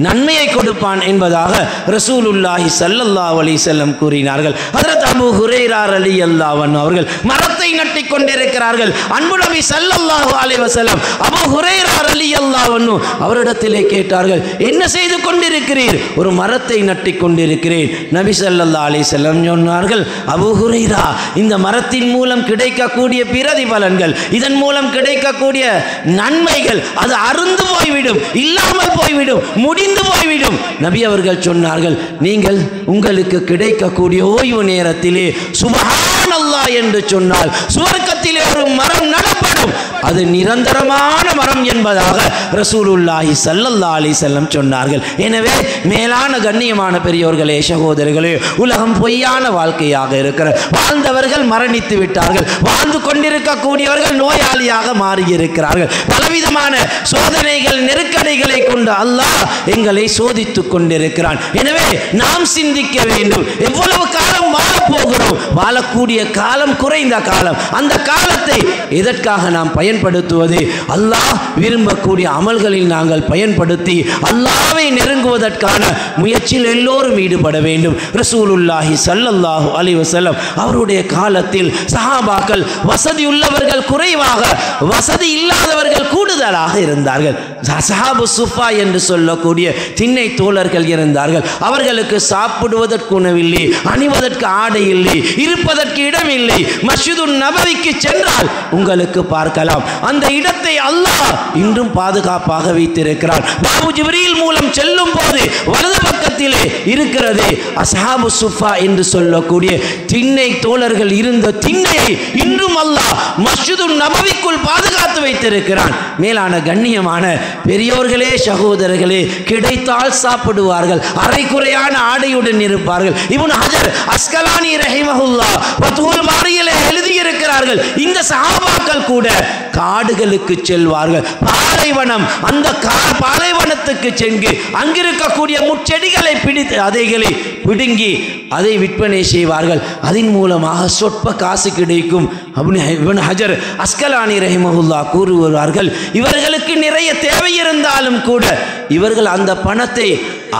நன்மையை கொடுப்பான் என்பதாக ரசூலுல்லாஹி ஸல்லல்லாஹு அலைஹி வஸல்லம் கூறினார்கள். ஹஜ்ரத் அபூ ஹுரைரா ரலியல்லாஹு அன்ஹு அவர்கள் மரத்தை நட்டிக் கொண்டிருக்கிறார்கள். அன்பு நபி ஸல்லல்லாஹு அலைஹி வஸல்லம் அபூ ஹுரைரா ரலியல்லாஹு அன்ஹு அவரிடத்திலே கேட்டார்கள், என்ன செய்து கொண்டிருக்கிறீர்? ஒரு மரத்தை நட்டிக் கொண்டிருக்கிறேன். நபி ஸல்லல்லாஹு அலைஹி வஸல்லம் சொன்னார்கள், அபூ ஹுரைரா, இந்த மரத்தின் மூலம் கிடைக்கக்கூடிய பிரதிபலன்கள், இதன் மூலம் கிடைக்கக்கூடிய நன்மைகள் அது அருந்து போய்விடும், இல்லாமல் போய்விடும், முடிந்து போய்விடும். நபி அவர்கள் சொன்னார்கள், நீங்கள் உங்களுக்கு கிடைக்கக்கூடிய ஓய்வு நேரத்திலே சுப்ஹானல்லாஹ் என்று சொன்னால் சுவர்க்கத்திலே ஒரு மரம் நடப்படும், அது நிரந்தரமான மரம் என்பதாக ரசூலுல்லாஹி ஸல்லல்லாஹு அலைஹி வஸல்லம் சொன்னார்கள். எனவே மேலான கண்ணியமான பெரியோர்களே, சகோதரர்களே, உலகம் பொய்யான வாழ்க்கையாக இருக்கிற, வாழ்ந்தவர்கள் மரணித்து விட்டார்கள், வாழ்ந்து கொண்டிருக்கக்கூடியவர்கள் நோயாளியாக மாறியிருக்கிறார்கள். பலவிதமான சோதனைகள், நெருக்கடிகளை கொண்டு அல்லாஹ் எங்களை சோதித்துக் கொண்டிருக்கிறான். எனவே நாம் சிந்திக்க வேண்டும், எவ்வளவு காலம் வாழப்போகிறோம்? வாழக்கூடிய காலம் குறைந்த காலம். அந்த காலத்தை எதற்காக நாம் பயன்படுத்துவது? அல்லாஹ் விரும்பக்கூடிய அமல்களில் நாங்கள் பயன்படுத்தி அல்லாஹ்வை நெருங்குவதற்கான முயற்சியில் எல்லோரும் ஈடுபட வேண்டும். ரசூலுல்லாஹி ஸல்லல்லாஹு அலைஹி வஸல்லம் அவருடைய காலத்தில் சஹாபாக்கள் வசதி உள்ளவர்கள் குறைவாக, வசதி இல்லாதவர்கள் கூடுதலாக இருந்தார்கள். சஹாபு சுஃபா என்று சொல்லக்கூடிய திண்ணை தோழர்கள் இருந்தார்கள். அவர்களுக்கு சாப்பிடுவதற்கு உணவில்லை, அணிவதற்கு ஆடை இல்லை, இருப்பதற்கு இடம் இல்லை. மஸ்ஜிதுன் நபவிக்கு சென்றால் உங்களுக்கு பார்க்கலாம், அந்த இடத்தை அல்லாஹ் இன்றும் பாதுகாப்பாக வைத்திருக்கிறார். பாபு ஜிப்ரீல் மூலம் செல்லும் போது வலது பக்கத்திலே இருக்கிறது அஸ்ஹாபு சுஃபா என்று சொல்லக்கூடிய திண்ணை தோழர்கள் இருந்த திண்ணையை இன்றும் அல்லாஹ் மஸ்ஜிதுன் நபவிக்குள் பாதுகாத்து வைத்திருக்கிறான். மேலான கண்ணியமான பெரியோர்களே சகோதரர்களே கிடைத்தால் சாப்பிடுவார்கள், அரைக்குறையான ஆடையுடன் இருப்பார்கள். இப்னு ஹஜர் அஸ்கலானி ரஹிமஹுல்லாஹ் ஃபத்ஹுல் பாரியிலே எழுதியிருக்கிறார்கள், இந்த சஹாபாக்கள் கூட காடுகளுக்கு செல்வார்கள், பாலைவனம், அந்த பாலைவனத்துக்கு சென்று அங்கிருக்கக்கூடிய முட்செடிகளை பிடித்து அதைகளை பிடுங்கி அதை விற்பனை செய்வார்கள். அதன் மூலமாக சொற்ப காசு கிடைக்கும். இப்னு ஹஜர் அஸ்கலானி ரஹிமஹுல்லாஹ் கூறுவார்கள், இவர்களுக்கு நிறைய தேவை இருந்தாலும் கூட இவர்கள் அந்த பணத்தை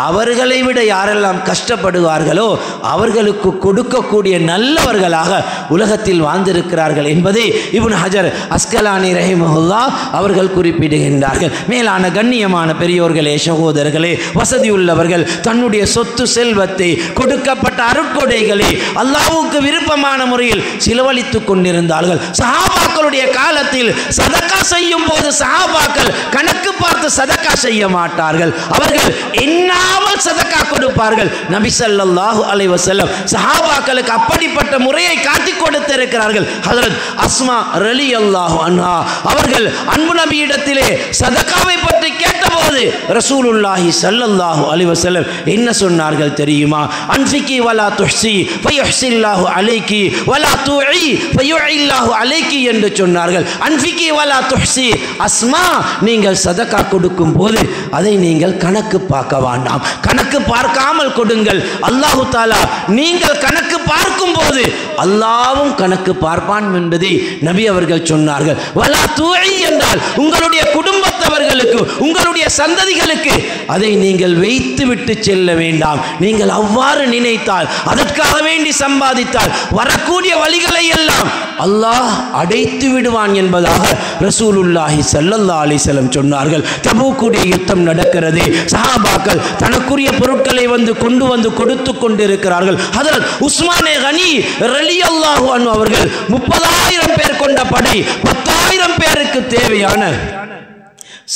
அவர்களை விட யாரெல்லாம் கஷ்டப்படுவார்களோ அவர்களுக்கு கொடுக்கக்கூடிய நல்லவர்களாக உலகத்தில் வாழ்ந்திருக்கிறார்கள் என்பதை இப்னு ஹஜர் அஸ்கலானி ரஹிமஹுல்லாஹ் அவர்கள் குறிப்பிடுகின்றார்கள். மேலான கண்ணியமான பெரியோர்களே சகோதரர்களே, வசதியுள்ளவர்கள் தன்னுடைய சொத்து செல்வத்தை கொடுக்கப்பட்ட அருட்கொடைகளை அல்லாஹ்வுக்கு விருப்பமான முறையில் செலவழித்துக் கொண்டிருந்தார்கள். சஹாபாக்களுடைய காலத்தில் சதக்கா செய்யும் போது சஹாபாக்கள் கணக்கு பார்த்து சதக்கா செய்ய மாட்டார்கள், அவர்கள் எண்ணாமல் சதக்கா கொடுப்பார்கள். நபி ஸல்லல்லாஹு அலைஹி வஸல்லம் சஹாபாக்களுக்கு அப்படிப்பட்ட முறையை காட்டிக் கொடுத்திருக்கிறார்கள். ஹஜ்ரத் அஸ்மா ரலியல்லாஹு அன்ஹா அவர்கள் அன்பு நபியிடத்திலே சதக்காவை பற்றி கேட்டபோது ரசூலுல்லாஹி ஸல்லல்லாஹு அலைஹி வஸல்லம் என்ன சொன்னார்கள் தெரியுமா? அன்ஃபிகி வலா துஹ்சி ஃபயுஹ்சில்லாஹு அலைகி வலா துஇ ஃபயுஇல்லாஹு அலைகி என்று சொன்னார்கள். அன்ஃபிகி வலா துஹ்சி, அஸ்மா நீங்கள் சதக்கா கொடுக்கும் போது அதை நீங்கள் கணக்கு பார்க்க வேண்டாம், கணக்கு பார்க்காமல் கொடுங்கள். அல்லாஹு தஆலா நீங்கள் கணக்கு பார்க்கும் போது அல்லாஹ்வும் கணக்கு பார்ப்பான் என்பதை நபி அவர்கள் சொன்னார்கள். வலா துஇ என்றால் உங்களுடைய குடும்பத்தவர்களுக்கு உங்களுடைய சந்ததிகளுக்கு அதை நீங்கள் வைத்து விட்டு செல்ல வேண்டாம். நீங்கள் அவ்வாறு நினைத்தால், அதற்காக வேண்டி சம்பாதித்தால் வரக்கூடிய வழிகளை எல்லாம் அல்லாஹ் அடைத்து விடுவான் என்பதாக ரசூலுல்லாஹி ஸல்லல்லாஹு அலைஹி வஸல்லம் சொன்னார்கள். தபூக்குடைய யுத்தம் நடக்கிறது, சஹாபாக்கள் தனக்குரிய பொருட்களை கொண்டு வந்து கொடுத்து கொண்டிருக்கிறார்கள். ஹஜ்ரத் உஸ்மானே கனி ரலியல்லாஹு அன்ஹு அவர்கள் 30,000 பேர் கொண்ட படை 10,000 பேருக்கு தேவையான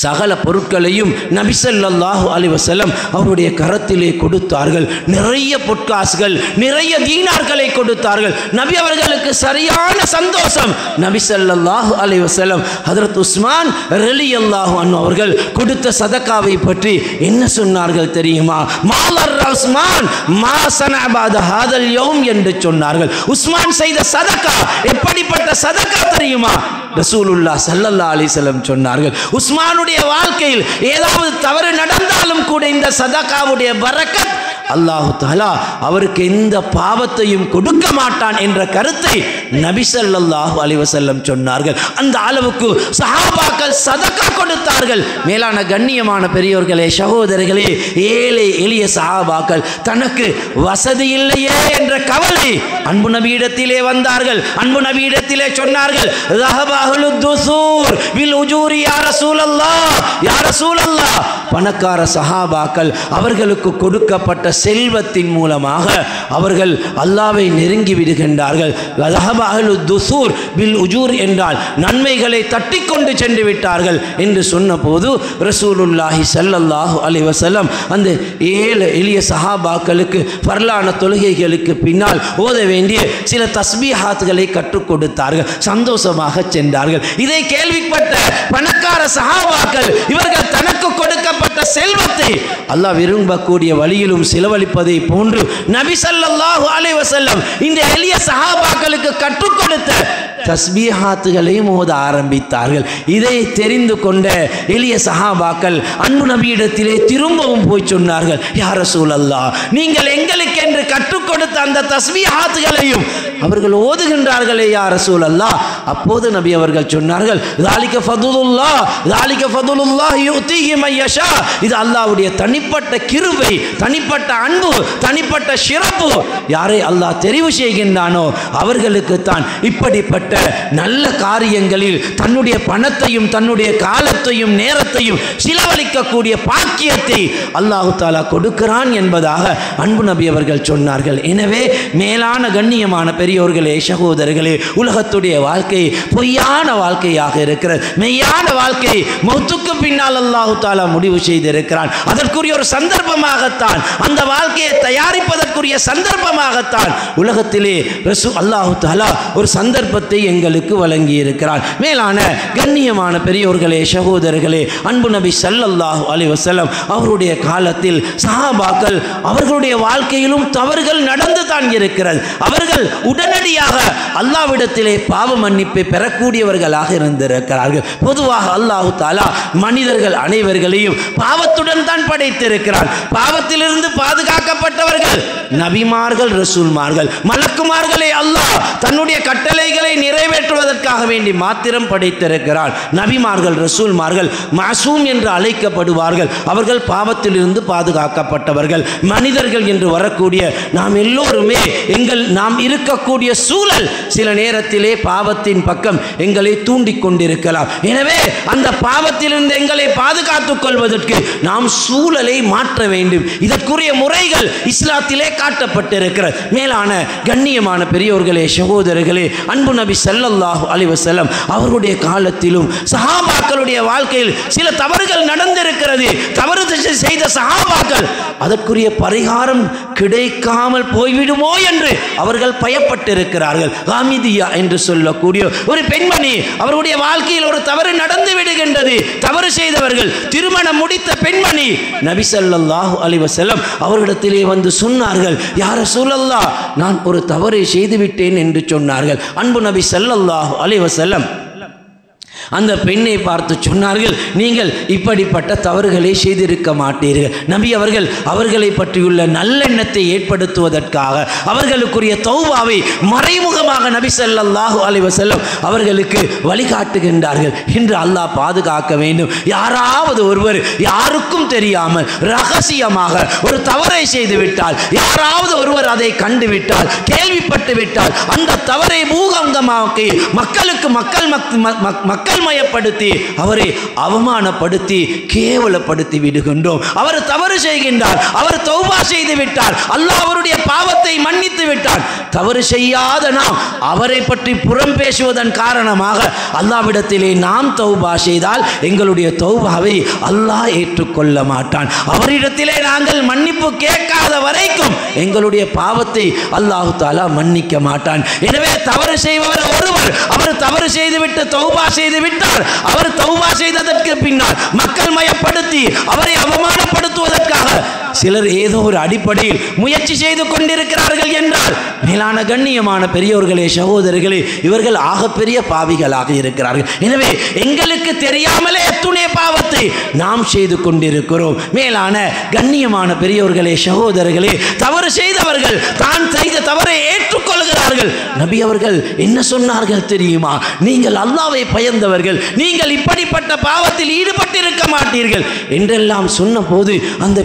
சகல பொருட்களையும் நபி ஸல்லல்லாஹு அலைஹி வஸல்லம் அவருடைய கரத்திலே கொடுத்தார்கள். நிறைய பொற்காசுகள், நிறைய தீனார்களை கொடுத்தார்கள். நபி அவர்களுக்கு சரியான சந்தோஷம். நபி ஸல்லல்லாஹு அலைஹி வஸல்லம் ஹஜ்ரத் உஸ்மான் ரலியல்லாஹு அன்ஹு அவர்கள் கொடுத்த சதகாவை பற்றி என்ன சொன்னார்கள் தெரியுமா? மாலர் உஸ்மான் மா சனஅ பஅத ஹாதல் யௌம் என்று சொன்னார்கள். உஸ்மான் செய்த சதகா எப்படிப்பட்ட சதகா தெரியுமா? ரசூலுல்லாஹ் ஸல்லல்லாஹு அலைஹி வஸல்லம் சொன்னார்கள், உஸ்மானுடைய வாழ்க்கையில் ஏதாவது தவறு நடந்தாலும் கூட இந்த சதகாவுடைய பரக்கத் அல்லாஹ் தஆலா அவருக்கு எந்த பாவத்தையும் கொடுக்க மாட்டான் என்ற கருத்தை நபி ஸல்லல்லாஹு அலைஹி வஸல்லம் சொன்னார்கள். அந்த அளவுக்கு சஹாபாக்கள் சதகா கொடுத்தார்கள். மேலான கண்ணியமான பெரியோர்களே சகோதரர்களே, ஏழை எளிய சஹாபாக்கள் தனக்கு வசதி இல்லையே என்ற கவலை அன்பு நபியிடத்திலே வந்தார்கள். அன்பு நபியிடத்திலே சொன்னார்கள், பணக்கார சஹாபாக்கள் அவர்களுக்கு கொடுக்கப்பட்ட செல்வத்தின் மூலமாக அவர்கள் அல்லாஹ்வை நெருங்கி விடுகின்றார்கள். என்றால் நன்மைகளை தட்டி கொண்டு சென்று விட்டார்கள் என்று சொன்னபோது ரசூலுல்லாஹி ஸல்லல்லாஹு அலைஹி வஸல்லம் அந்த ஏழு எளிய சஹாபாக்களுக்கு ஃபர்லான தொழுகைகளுக்கு பின்னால் ஓத வேண்டிய சில தஸ்பீஹாத்துகளை கற்றுக் கொடுத்தார்கள். சந்தோஷமாக சென்றார்கள். இதை கேள்விப்பட்ட பணக்கார சஹாபாக்கள் இவர்கள் தனக்கு கொடுக்கப்பட்ட செல்வத்தை அல்லாஹ் விரும்பக்கூடிய வழியிலும் செலவழிப்பதை போன்று நபி ஸல்லல்லாஹு அலைஹி வஸல்லம் இந்த எளிய சஹாபாக்களுக்கு கற்றுக் கொடுத்த தஸ்பீஹாத்துகளையும் ஓத ஆரம்பித்தார்கள். இதை தெரிந்து கொண்ட எளிய சஹாபாக்கள் அன்பு நபியிடத்திலே திரும்பவும் போய் சொன்னார்கள், யா ரசூலல்லாஹ், நீங்கள் எங்களுக்கு என்று கற்றுக் கொடுத்த அந்த தஸ்பீஹாத்துகளையும் அவர்கள் ஓதுகின்றார்களே யா ரசூலல்லாஹ். அப்போது நபி அவர்கள் சொன்னார்கள், ذَلِكَ فَضْلُ اللَّهِ يُؤْتِيهِ مَن يَشَاءُ. இது அல்லாஹ்வுடைய தனிப்பட்ட கிருபை, தனிப்பட்ட அன்பு, தனிப்பட்ட சிறப்பு. யாரை அல்லாஹ் தெரிவு செய்கின்றானோ அவர்களுக்கு தான் இப்படிப்பட்ட நல்ல காரியங்களில் தன்னுடைய பணத்தையும் தன்னுடைய காலத்தையும் நேரத்தையும் செலவழிக்கக்கூடிய பாக்கியத்தை அல்லாஹ் தஆலா கொடுக்கிறான் என்பதாக அன்பு நபி அவர்கள் சொன்னார்கள். எனவே மேலான கண்ணியமான பெரிய பெரியோர்களே, சகோதரர்களே, உலகத்துடைய வாழ்க்கை பொய்யான வாழ்க்கையாக இருக்கிறது. மெய்யான வாழ்க்கை மௌத்துக்கு பின்னால் அல்லாஹ் தஆலா முடிவு செய்திருக்கிறான். அதற்குரிய ஒரு சந்தர்ப்பமாகத்தான், அந்த வாழ்க்கையை தயாரிப்பதற்குரிய சந்தர்ப்பமாகத்தான் உலகத்திலே அல்லாஹ் தஆலா ஒரு சந்தர்ப்பத்தை எங்களுக்கு வழங்கி இருக்கிறான். மேலான கண்ணியமான பெரியோர்களே, சகோதரர்களே, அன்பு நபி ஸல்லல்லாஹு அலைஹி வஸல்லம் அவருடைய காலத்தில் சஹாபாக்கள் அவர்களுடைய வாழ்க்கையிலும் தவறுகள் நடந்து தான் இருக்கிறது. அவர்கள் உடனடியாக அல்லாஹ்விடத்திலே பாவ மன்னிப்பை பெறக்கூடியவர்களாக இருந்திருக்கிறார்கள். பொதுவாக அல்லாஹ் தஆலா மனிதர்கள் அனைவர்களையும் பாவத்துடன் தான் படைத்திருக்கிறார். பாவத்திலிருந்து பாதுகாக்கப்பட்டவர்கள் நபிமார்கள், ரசூல்மார்கள், மலக்குமார்களை அல்லாஹ் தன்னுடைய கட்டளைகளை நிறைவேற்றுவதற்காக வேண்டி மாத்திரம் படைத்திருக்கிறார். நபிமார்கள், ரசூல்மார்கள் மாசூம் என்று அழைக்கப்படுவார்கள். அவர்கள் பாவத்திலிருந்து பாதுகாக்கப்பட்டவர்கள். மனிதர்கள் என்று வரக்கூடிய நாம் எல்லோருமே நாம் இருக்கக்கூடிய சூழல் சில நேரத்திலே பாவத்தின் பக்கம் எங்களை தூண்டிக் கொண்டிருக்கலாம். எனவே அந்த பாவத்திலிருந்து எங்களை பாதுகாத்துக் கொள்வதற்கு நாம் சூழலை மாற்ற வேண்டும். இதற்குரிய முறைகள் இஸ்லாத்திலே காட்டப்பட்டிருக்கிறது. மேலான கண்ணியமான பெரியோர்களே, சகோதரர்களே, அன்பு நபி ஸல்லல்லாஹு அலைஹி வஸல்லம் அவருடைய காலத்திலும் சஹாபாக்களுடைய வாழ்க்கையில் சில தவறுகள் நடந்திருக்கிறது. தவறு செய்த சஹாபாக்கள் அதற்குரிய பரிகாரம் கிடைக்காமல் போய்விடுமோ என்று அவர்கள் பயப்பட்டிருக்கிறார்கள். காமிதியா என்று சொல்லக்கூடிய ஒரு பெண்மணி, அவருடைய வாழ்க்கையில் ஒரு தவறு நடந்து விடுகின்றது. தவறு செய்தவர்கள், திருமணம் முடித்த பெண்மணி நபி ஸல்லல்லாஹு அலைஹி வஸல்லம் அவர்களிடத்திலே வந்து சொன்னார்கள், யா ரசூலல்லாஹ், நான் ஒரு தவறை செய்துவிட்டேன் என்று சொன்னார்கள். அன்பு நபி ஸல்லல்லாஹு அலைஹி வஸல்லம் அந்த பெண்ணை பார்த்து சொன்னார்கள், நீங்கள் இப்படிப்பட்ட தவறுகளை செய்திருக்க மாட்டீர்கள். நபி அவர்கள் அவர்களை பற்றியுள்ள நல்லெண்ணத்தை ஏற்படுத்துவதற்காக அவர்களுக்குரிய தௌபாவை மறைமுகமாக நபி ஸல்லல்லாஹு அலைஹி வஸல்லம் அவர்களுக்கு வழிகாட்டுகின்றார்கள். இன்று அல்லாஹ் பாதுகாக்க வேண்டும். யாராவது ஒருவர் யாருக்கும் தெரியாமல் ரகசியமாக ஒரு தவறை செய்துவிட்டால், யாராவது ஒருவர் அதை கண்டுவிட்டால், கேள்விப்பட்டு விட்டால், அந்த தவறை பூகங்கமாக்கி மக்களுக்கு மக்கள் மயப்படுத்தி அவரை அவமானப்படுத்தி கேவலப்படுத்தி விடுகின்றோம். அவர் தவறு செய்கின்றார், அவர் தௌபா செய்து விட்டார், அல்லாஹ் அவருடைய பாவத்தை மன்னித்து விட்டார். தவறு செய்யாத நாம் அவரை பற்றி புறம் பேசுவதன் காரணமாக அல்லாஹ்விடத்திலே நாம் தௌபா செய்தால் எங்களுடைய தௌபாவை அல்லாஹ் ஏற்றுக்கொள்ள மாட்டான். அவரிடத்திலே நாங்கள் மன்னிப்பு கேட்காத வரைக்கும் எங்களுடைய பாவத்தை அல்லாஹ் தஆலா மன்னிக்க மாட்டான். எனவே தவறு செய்பவர் ஒருவர், அவர் தவறு செய்துவிட்டு தௌபா செய்து விட்டார். அவர் தௌபா செய்ததற்கு பின்னால் மக்கள் மயப்படுத்தி அவரை அவமானப்படுத்துவதற்காக சிலர் ஏதோ ஒரு அடிப்படையில் முயற்சி செய்து கொண்டிருக்கிறார்கள் என்றால், மேலான கண்ணியமான பெரியோர்களே, சகோதரர்களே, இவர்கள் ஆகப்பெரிய பாவிகளாக இருக்கிறார்கள். எனவே எங்களுக்கு தெரியாமலே எத்துணை பாவத்தை நாம் செய்து கொண்டிருக்கிறோம். மேலான கண்ணியமான பெரியோர்களே, சகோதரர்களே, தவறு செய்தவர்கள் தான் செய்த தவறை ஏற்றுக்கொள்கிறார்கள். நபி அவர்கள் என்ன சொன்னார்கள் தெரியுமா? நீங்கள் அல்லாஹ்வை பயந்தவர்கள், நீங்கள் இப்படிப்பட்ட பாவத்தில் ஈடுபட்டிருக்க மாட்டீர்கள் என்றெல்லாம் சொன்ன போது அந்த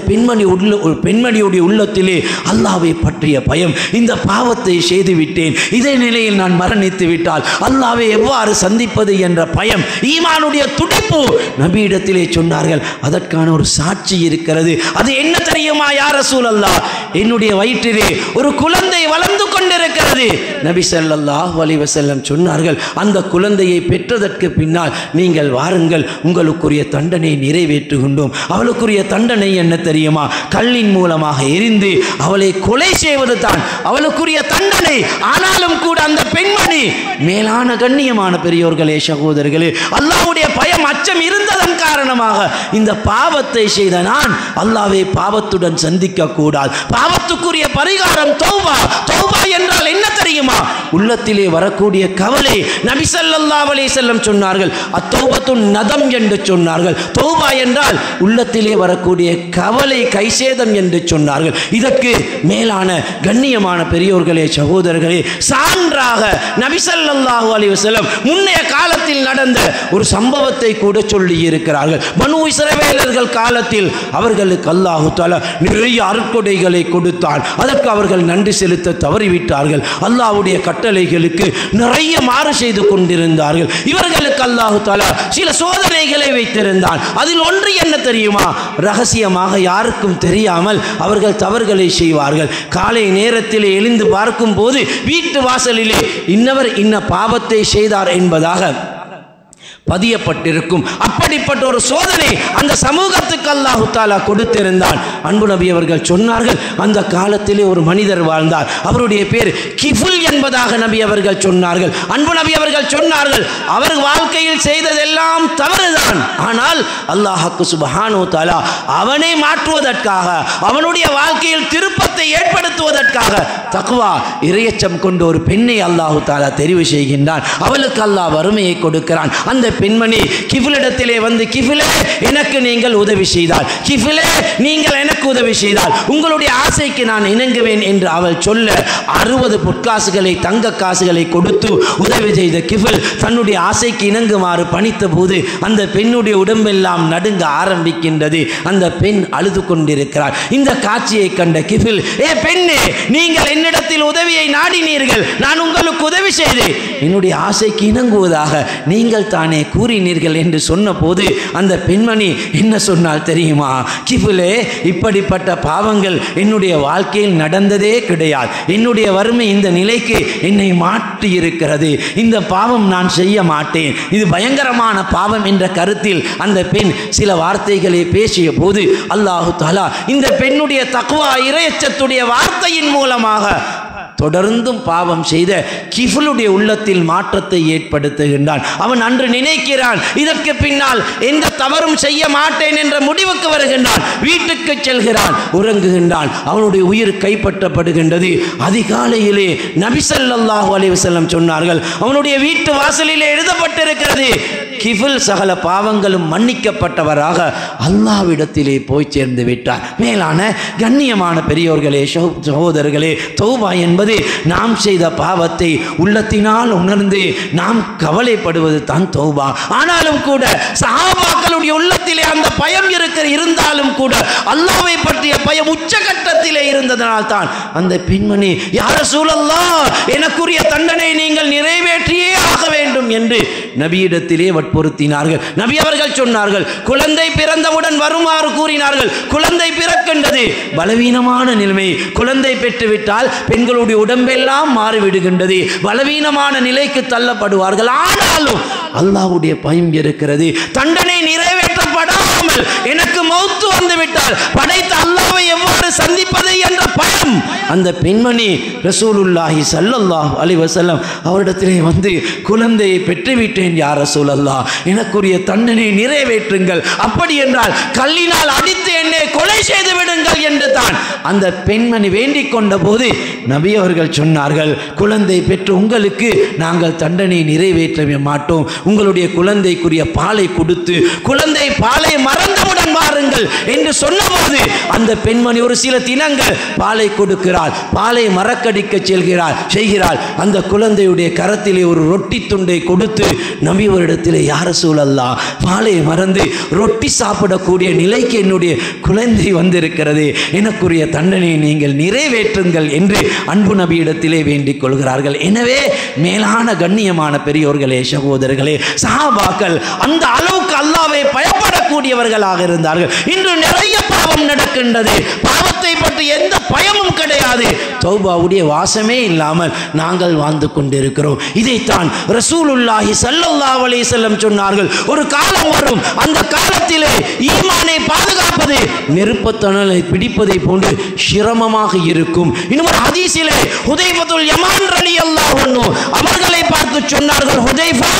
பெண்மணியுடைய உள்ளத்திலே அல்லாஹ்வை பற்றிய பயம், இந்த பாவத்தை செய்து விட்டேன், இதே நிலையில் நான் மரணித்து விட்டால் அல்லாஹ்வை எவ்வாறு சந்திப்பது என்ற பயம், ஈமானுடைய துடிப்பு நபியிடத்திலே சொன்னார்கள். அதற்கான ஒரு சாட்சி இருக்கிறது. அது என்ன தெரியுமா? யா ரசூலல்லாஹ், என்னுடைய வயிற்றிலே ஒரு குழந்தை வளர்ந்து கொண்டிருக்கிறது. நபி ஸல்லல்லாஹு அலைஹி வஸல்லம் சொன்னார்கள், அந்த குழந்தையை பெற்றதற்கு பின்னால் நீங்கள் வாருங்கள், உங்களுக்குரிய தண்டனை நிறைவேற்றுகின்றோம். அவளுக்குரிய தண்டனை என்ன தெரியுமா? கல்லின் மூலமாக எரிந்து அவளை கொலை செய்வது தான் அவளுக்குரிய தண்டனை. ஆனாலும் கூட அந்த பெண்மணி, மேலான கண்ணியமான பெரியோர்களே, சகோதரர்களே, அல்லாஹ்வுடைய பயம், அச்சம் இருந்ததன் காரணமாக இந்த பாவத்தை செய்த நான் அல்லாஹ்வை பாவத்துடன் சந்திக்க கூடாது. பாவத்துக்குரிய பரிகாரம் தௌபா. தௌபா என்றால் என்ன தெரியுமா? உள்ளத்திலே வரக்கூடிய கவலை. நபி ஸல்லல்லாஹு அலைஹி வஸல்லம் சொன்னார்கள், அத்தௌபத்துன் நதம் என்று சொன்னார்கள். தௌபா என்றால் உள்ளத்திலே வரக்கூடிய கவலை, கைசேதம் என்று சொன்னார்கள். இதற்கு மேலான கண்ணியமான பெரியோர்களே, சகோதரர்களே, சான்றாக நபி ஸல்லல்லாஹு அலைஹி வஸல்லம் முன்னைய காலத்தில் நடந்த ஒரு சம்பவத்தை கூட சொல்லி இருக்கிறார்கள். பனு இஸ்ரவேலர்கள் காலத்தில் அவர்களுக்கு அல்லாஹ் தஆலா நிறைய அருட்கொடைகளை கொடுத்தான். அதற்கு அவர்கள் நன்றி செலுத்த தவறிவிட்டார்கள். அல்லாஹ் அல்லாஹ்வுடைய கட்டளைகளுக்கு நிறைய மாறு செய்து கொண்டிருந்தார்கள். இவர்களுக்கு அல்லாஹ் தஆலா சில சோதனைகளை வைத்திருந்தான். அதில் ஒன்று என்ன தெரியுமா? ரகசியமாக யாருக்கும் தெரியாமல் அவர்கள் தவறுகளை செய்வார்கள். காலை நேரத்தில் எழுந்து பார்க்கும் போது வீட்டு வாசலிலே இன்னவர் இன்ன பாவத்தை செய்தார் என்பதாக பதியப்பட்டிருக்கும். அப்படிப்பட்ட ஒரு சோதனை அந்த சமூகத்துக்கு அல்லாஹ் தஆலா கொடுத்திருந்தான். அன்பு நபி அவர்கள் சொன்னார்கள், அந்த காலத்திலே ஒரு மனிதர் வாழ்ந்தார். அவருடைய பேர் கிஃபுல் என்பதாக நபி அவர்கள் சொன்னார்கள். அன்பு நபி அவர்கள் சொன்னார்கள், அவர் வாழ்க்கையில் செய்ததெல்லாம் தவறுதான். ஆனால் அல்லாஹ் சுப்ஹானஹு வ தஆலா அவனை மாற்றுவதற்காக, அவனுடைய வாழ்க்கையில் திருப்பத்தை ஏற்படுத்துவதற்காக தக்வா இறையச்சம் கொண்ட ஒரு பெண்ணை அல்லாஹ் தஆலா தெரிவு செய்கின்றான். அவளுக்கு அல்லாஹ் வறுமையை கொடுக்கிறான். அந்த பெண்மணி கிஃபிலிடத்திலே வந்து, கிஃபிலே எனக்கு நீங்கள் உதவி செய்தால், கிஃபிலே நீங்கள் எனக்கு உதவி செய்தால் உங்களுடைய ஆசைக்கு நான் இணங்குவேன் என்று அவள் சொல்ல 60 பொற்காசுகளை தங்க காசுகளை கொடுத்து உதவி செய்த கிஃபில் தன்னுடைய ஆசைக்கு இணங்குமாறு பணித்த போது அந்த பெண்ணுடைய உடம்பெல்லாம் நடுங்க ஆரம்பிக்கின்றது. அந்த பெண் அழுது கொண்டிருக்கிறார். இந்த காட்சியை கண்ட கிஃபில், ஏ பெண்ணே, நீங்கள் என்னிடத்தில் உதவியை நாடினீர்கள், நான் உங்களுக்கு உதவி செய்தேன், என்னுடைய ஆசைக்கு இணங்குவதாக நீங்கள் தானே கூறினீர்கள் என்று சொன்ன போது அந்த பெண்மணி என்ன சொன்னால் தெரியுமா? கிஃபிலே, இப்படிப்பட்ட பாவங்கள் என்னுடைய வாழ்க்கையில் நடந்ததே கிடையாது. என்னுடைய வறுமை இந்த நிலைக்கு என்னை மாற்றி இருக்கிறது. இந்த பாவம் நான் செய்ய மாட்டேன், இது பயங்கரமான பாவம் என்ற கருத்தில் அந்த பெண் சில வார்த்தைகளை பேசிய போது அல்லாஹ் தஆலா இந்த பெண்ணுடைய தக்வா இறையச்சத்துடைய வார்த்தையின் மூலமாக தொடர்ந்தும் பாவம் செய்த கிஃபுலுடைய உள்ளத்தில் மாற்றத்தை ஏற்படுத்துகின்றான். அவன் அன்று நினைக்கிறான், இதற்கு பின்னால் எந்த தவறும் செய்ய மாட்டேன் என்ற முடிவுக்கு வருகின்றான். வீட்டுக்கு செல்கிறான், உறங்குகின்றான். அவனுடைய உயிர் கைப்பற்றப்படுகின்றது. அதிகாலையிலே நபி ஸல்லல்லாஹு அலைஹி வஸல்லம் சொன்னார்கள், அவனுடைய வீட்டு வாசலிலே எழுதப்பட்டிருக்கிறது, கிஃபுல் சகல பாவங்களும் மன்னிக்கப்பட்டவராக அல்லாஹ்விடத்திலே போய் சேர்ந்து விட்டார். மேலான கண்ணியமான பெரியோர்களே, சகோதரர்களே, தௌபா என்பது நாம் செய்த பாவத்தை உள்ளத்தினால் உணர்ந்து நாம் கவலைப்படுவது தான் தௌபா. ஆனாலும் கூட சஹாபாக்களுடைய உள்ளத்திலே அந்த பயம் இருந்தாலும் கூட அல்லாஹ்வை பற்றிய பயம் உச்சகட்டத்திலே இருந்ததனால் தான் அந்த பெண்மணி, யா ரசூலல்லாஹ், எனக்குரிய தண்டனை நீங்கள் நிறைவேற்றியே ஆக வேண்டும் என்று நபியிடத்திலே வற்புறுத்தினார்கள். நபி அவர்கள் சொன்னார்கள், குழந்தை பிறந்தவுடன் வருமாறு கூறினார்கள். குழந்தை பிறக்கின்றது, பலவீனமான நிலைமை, குழந்தை பெற்றுவிட்டால் பெண்களுடைய உடம்பெல்லாம் மாறிவிடுகின்றது, பலவீனமான நிலைக்கு தள்ளப்படுவார்கள். ஆனாலும் அல்லாஹ்வுடைய பயம் இருக்கிறது. தண்டனை நிறைவேற்றப்படாமல் எனக்கு மௌத்து வந்துவிட்டால் படைத்த அல்லாஹ்வை எவ்வாறு சந்திப்பது என்ற பயம் அந்த பெண்மணி ரசூலுல்லாஹி ஸல்லல்லாஹு அலைஹி வஸல்லம் அவரிடத்திலே வந்து, குழந்தையை பெற்றுவிட்டேன் யா ரசூலல்லாஹ், எனக்குரிய தண்டனை நிறைவேற்றுங்கள், அப்படி என்றால் கல்லினால் அடித்து என்னை கொலை செய்து விடுங்கள் என்று தான் அந்த பெண்மணி வேண்டிக் கொண்ட போது நபி அவர்கள் சொன்னார்கள், குழந்தை பெற்று உங்களுக்கு நாங்கள் தண்டனை நிறைவேற்ற மாட்டோம், உங்களுடைய குழந்தைக்குரிய பாலை கொடுத்து குழந்தை பாலை மறந்தவுடன் வாருங்கள் என்று சொன்னபோது அந்த பெண்மணி ஒரு சில தினங்கள் பாலை கொடுக்கிறாள், பாலை மறக்கடிக்க செய்கிறாள். அந்த குழந்தையுடைய கரத்திலே ஒரு ரொட்டி துண்டை கொடுத்து நபி அவரிடத்திலே, யா ரசூலல்லாஹ், பாலை மறந்து ரொட்டி சாப்பிடக்கூடிய நிலைக்கு என்னுடைய குழந்தை வந்திருக்கிறது, எனக்குரிய தண்டனை நீங்கள் நிறைவேற்றுங்கள் என்று அன்பு நபியிடத்திலே வேண்டிக் கொள்கிறார்கள். எனவே மேலான கண்ணியமான பெரியோர்களே, சகோதரர்களே, சஹாபாக்கள் அந்த அளவுக்கு அல்லாஹ்வை பயப்படக்கூடியவர்களாக இருந்தார்கள். இன்று நிறைய பாவம் நடக்கின்றது, பாவத்தை பற்றி எந்த பயமும் கிடையாது, தௌபாவுடைய வாசமே இல்லாமல் நாங்கள் வாழ்ந்து கொண்டிருக்கிறோம். இதைத்தான் ரசூலுல்லாஹி ஸல்லல்லாஹு அலைஹி வஸல்லம் சொன்னார்கள், ஒரு காலம் வரும், அந்த காலத்திலே ஈமானை பாதுகாப்பது நெருப்புத்தணலை பிடிப்பதை போன்று சிரமமாக இருக்கும். இன்னும் ஒரு ஹதீஸிலே ஹுதைஃபத்துல் யமான் ரலியல்லாஹு அன்ஹு அவர்களை பார்த்து சொன்னார்கள், ஹுதைஃபா,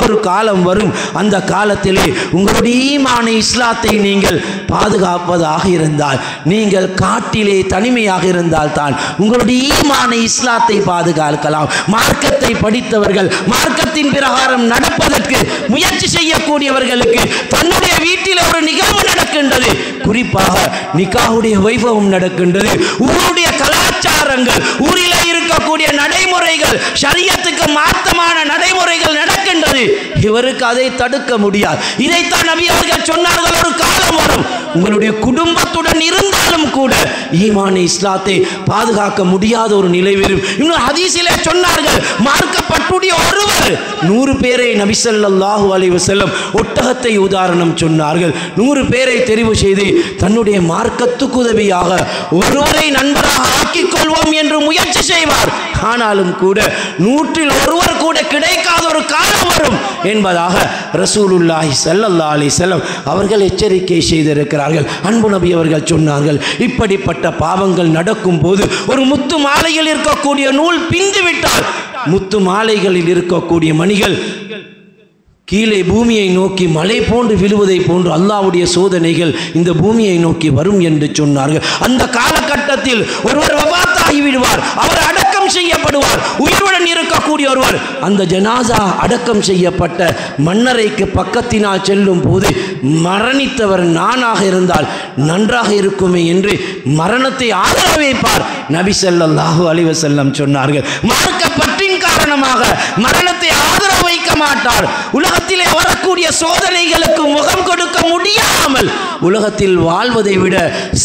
ஒரு காலம் வரும், அந்த காலத்திலே உங்களுடைய ஈமானை இஸ்லாத்தை நீங்கள் பாதுகாப்பதாக இருந்தால், நீங்கள் காட்டிலே தனிமையாக இருந்தால் தான் உங்களுடைய ஈமானை இஸ்லாத்தை பாதுகாக்கலாம். மார்க்கத்தை படித்தவர்கள், மார்க்கத்தின் பிரகாரம் நடப்பதற்கு முயற்சி செய்யக்கூடியவர்களுக்கு தன்னுடைய வீட்டில் ஒரு நிகழ்வு நடக்கின்றது, குறிப்பாக நிக்காஹுடைய வைபவம் நடக்கின்றது, ஊருடைய கலாச்சாரங்கள், ஊரிலே இருக்கக்கூடிய நடைமுறைகள், ஷரியத்துக்கு மாற்றமான நடைமுறைகள் நடக்கின்றது, இவருக்கு அதை தடுக்க முடியாது. இதைத்தான் நபி அவர்கள் சொன்னார்கள், ஒரு காலம் வரும், உங்களுடைய குடும்பத்துடன் இருந்தாலும் கூட ஈமானை இஸ்லாத்தை பாதுகாக்க முடியாத ஒரு நிலை வரும். இன்னும் ஹதீஸிலே சொன்னார்கள், மார்க்கப்பட்டுடைய ஒருவர் 100 பேரை நபி ஸல்லல்லாஹு அலைஹி வஸல்லம் ஒட்டகத்தை உதாரணம் சொன்னார்கள். 100 பேரை தெரிவு செய்து தன்னுடைய மார்க்கத்துக்கு உதவியாக ஒருவரை நண்பராக ஆக்கிக் கொள்வோம் என்று முயற்சி செய்வார். ஆனாலும் கூட 100ல் ஒருவர் கூட கிடைக்காத ஒரு காலம் வரும் என்பதாக ரசூலுல்லாஹி ஸல்லல்லாஹு அலைஹி வஸல்லம் அவர்கள் எச்சரிக்கை செய்திருக்கிறார்கள். அன்பு நபி அவர்கள் சொன்னார்கள், இப்படிப்பட்ட பாவங்கள் நடக்கும் போது ஒரு முத்து மாலையில் இருக்கக்கூடிய நூல் பிந்து விட்டால் முத்து மாலைகளில் இருக்கக்கூடிய மணிகள் கீழே பூமியை நோக்கி மலை போன்று விழுவதை போன்று அல்லாஹ்வுடைய சோதனைகள் இந்த பூமியை நோக்கி வரும் என்று சொன்னார்கள். அந்த காலகட்டத்தில் ஒருவர் வஃபாத்தாகி விடுவார், அவர் அடக்கம் செய்யப்படுவார். உயிருடன் இருக்கக்கூடிய ஒருவர் அந்த ஜனாசா அடக்கம் செய்யப்பட்ட மண்ணறைக்கு பக்கத்தினால் செல்லும் போது மரணித்தவர் நானாக இருந்தால் நன்றாக இருக்குமே என்று மரணத்தை ஆதரவு வைப்பார். நபி ஸல்லல்லாஹு அலைஹி வஸல்லம் சொன்னார்கள், மார்க்கப்பற்றின் காரணமாக மரணத்தை ஆதரவு வைக்க மாட்டார். உலகத்திலே வரக்கூடிய சோதனைகளுக்கு முகம் கொடுக்க முடியாமல் உலகத்தில் வாழ்வதை விட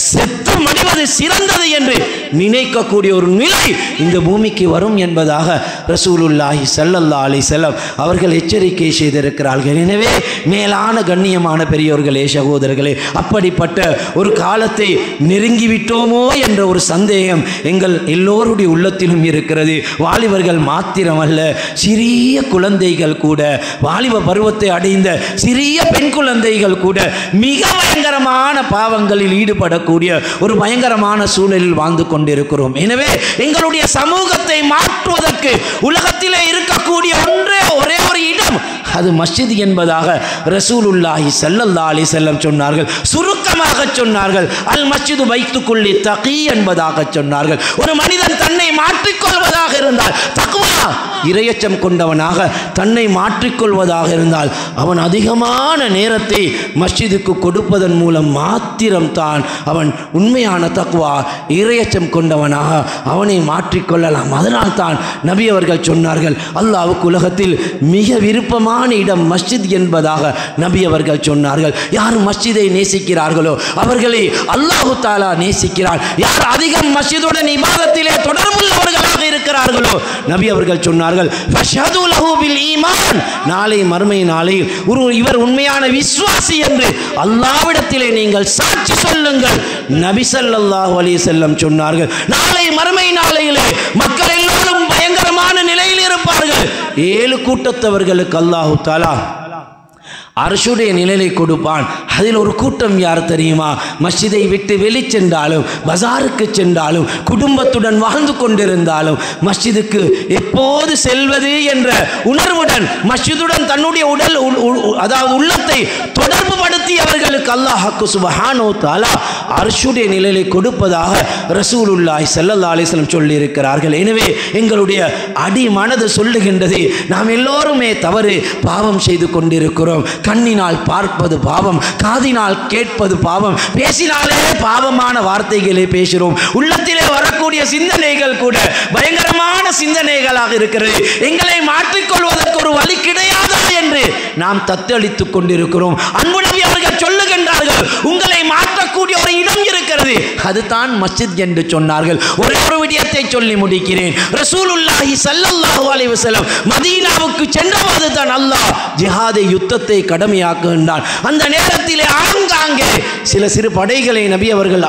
செத்து மடிவது சிறந்தது என்று நினைக்கக்கூடிய ஒரு நிலை இந்த பூமிக்கு வரும் என்பதாக ரசூலுல்லாஹி ஸல்லல்லாஹு அலைஹி வஸல்லம் அவர்கள் எச்சரிக்கை செய்திருக்கிறார்கள். எனவே மேலான கண்ணியமான பெரியோர்களே, சகோதரர்களே, அப்படிப்பட்ட ஒரு காலத்தை நெருங்கிவிட்டோமோ என்ற ஒரு சந்தேகம் எங்கள் எல்லோருடைய உள்ளத்திலும் இருக்கிறது. வாலிபர்கள் மாத்திரமல்ல, சிறிய குழந்தைகள் கூட, வாலிப பருவத்தை அடைந்த சிறிய பெண் குழந்தைகள் கூட மிக பயங்கரமான பாவங்களில் ஈடுபடக்கூடிய ஒரு பயங்கரமான சூழலில் வாழ்ந்து கொண்டிருக்கிறோம். எனவே எங்களுடைய சமூகத்தை மாற்றுவதற்கு உலகத்திலே இருக்கக்கூடிய ஒரே ஒரு இடம் அது மஸ்ஜித் என்பதாக ரசூலுல்லாஹி ஸல்லல்லாஹு அலைஹி வஸல்லம் சொன்னார்கள். சுருக்கமாக சொன்னார்கள், அல் மஸ்ஜிது பைத்துக்குல்லி தகீ என்பதாக சொன்னார்கள். ஒரு மனிதன் தன்னை மாற்றிக்கொள்வதாக இருந்தால், தக்வா இரையச்சம் கொண்டவனாக தன்னை மாற்றிக்கொள்வதாக இருந்தால், அவன் அதிகமான நேரத்தை மஸ்ஜிதுக்கு கொடுப்பதன் மூலம் மாத்திரம்தான் அவன் உண்மையான தக்வா இரையச்சம் கொண்டவனாக அவனை மாற்றிக்கொள்ளலாம். அதனால் தான் நபி அவர்கள் சொன்னார்கள், அல்லாஹ்வுக்கு உலகத்தில் மிக விருப்பமான இடம் மஸ்ஜித் என்பதாக நபி அவர்கள் சொன்னார்கள். யார் மஸ்ஜிதை நேசிக்கிறார்களோ அவர்களை அல்லாஹ் தஆலா நேசிக்கிறார். யார் அதிகம் மஸ்ஜிதுடன் இபாதத்திலே தொடர்புள்ளவர்களாக இருக்கிறார்களோ நபி அவர்கள் சொன்னார்கள், ஃபஷஹது லஹு பில் ஈமான், நாளை மறுமை நாளையில் இவர் உண்மையான விசுவாசி என்று அல்லாஹ்விடத்திலே நீங்கள் சாட்சி சொல்லுங்கள். நபி ஸல்லல்லாஹு அலைஹி வஸல்லம் சொன்னார்கள், நாளை மறுமை நாளையிலே மக்கள் எல்லோரும் பயங்கரமான நிலையில் இருப்பார்கள். 7 கூட்டத்தவர்களுக்கு அல்லாஹ் தஆலா அரசுடைய நிலையை கொடுப்பான். அதில் ஒரு கூட்டம் யார் தெரியுமா? மஸ்ஜிதை விட்டு வெளிச்சென்றாலும், பஜாருக்கு சென்றாலும், குடும்பத்துடன் வாழ்ந்து கொண்டிருந்தாலும் மஸ்ஜிதுக்கு எப்போது செல்வது என்ற உணர்வுடன் மஸ்ஜிதுடன் தன்னுடைய அதாவது உள்ளத்தை தொடர்பு படுத்தி அவர்களுக்கு அல்லாஹ் சுப்ஹானஹு வ தஆலா அரசுடைய நிலையை கொடுப்பதாக ரசூலுல்லாஹி ஸல்லல்லாஹு அலைஹி வஸல்லம் சொல்லி இருக்கிறார்கள். எனவே எங்களுடைய அடி மனது சொல்லுகின்றது, நாம் எல்லோருமே தவறு பாவம் செய்து கொண்டிருக்கிறோம். கண்ணினால் பார்ப்பது பாவம், காதினால் கேட்பது பாவம், பேசினாலே பாவமான வார்த்தைகளை பேசுகிறோம். உள்ளத்திலே வரக்கூடிய சிந்தனைகள் கூட பயங்கரமான சிந்தனைகளாக இருக்கிறது. எங்களை மாற்றிக்கொள்வதற்கு ஒரு வழி கிடையாதா என்று நாம் தத்தளித்துக் கொண்டிருக்கிறோம். அன்பு நபி அவர்கள் சொல்லுகின்றார்கள், உங்களை மாற்றக்கூடிய ஒரு இடம் இருக்கிறது, அதுதான் மஸ்ஜித் என்று சொன்னார்கள். ஒரே ஒரு விடயத்தை சொல்லி முடிக்கிறேன். ரசூலுல்லாஹி ஸல்லல்லாஹு அலைஹி வஸல்லம் மதீனாவுக்கு சென்றபோது தான் அல்லாஹ் ஜிஹாதை, யுத்தத்தை கடமையாக்குகின்றான். அந்த நேரத்திலே ஆங்காங்கே சில சிறு படைகளை நபி அவர்கள்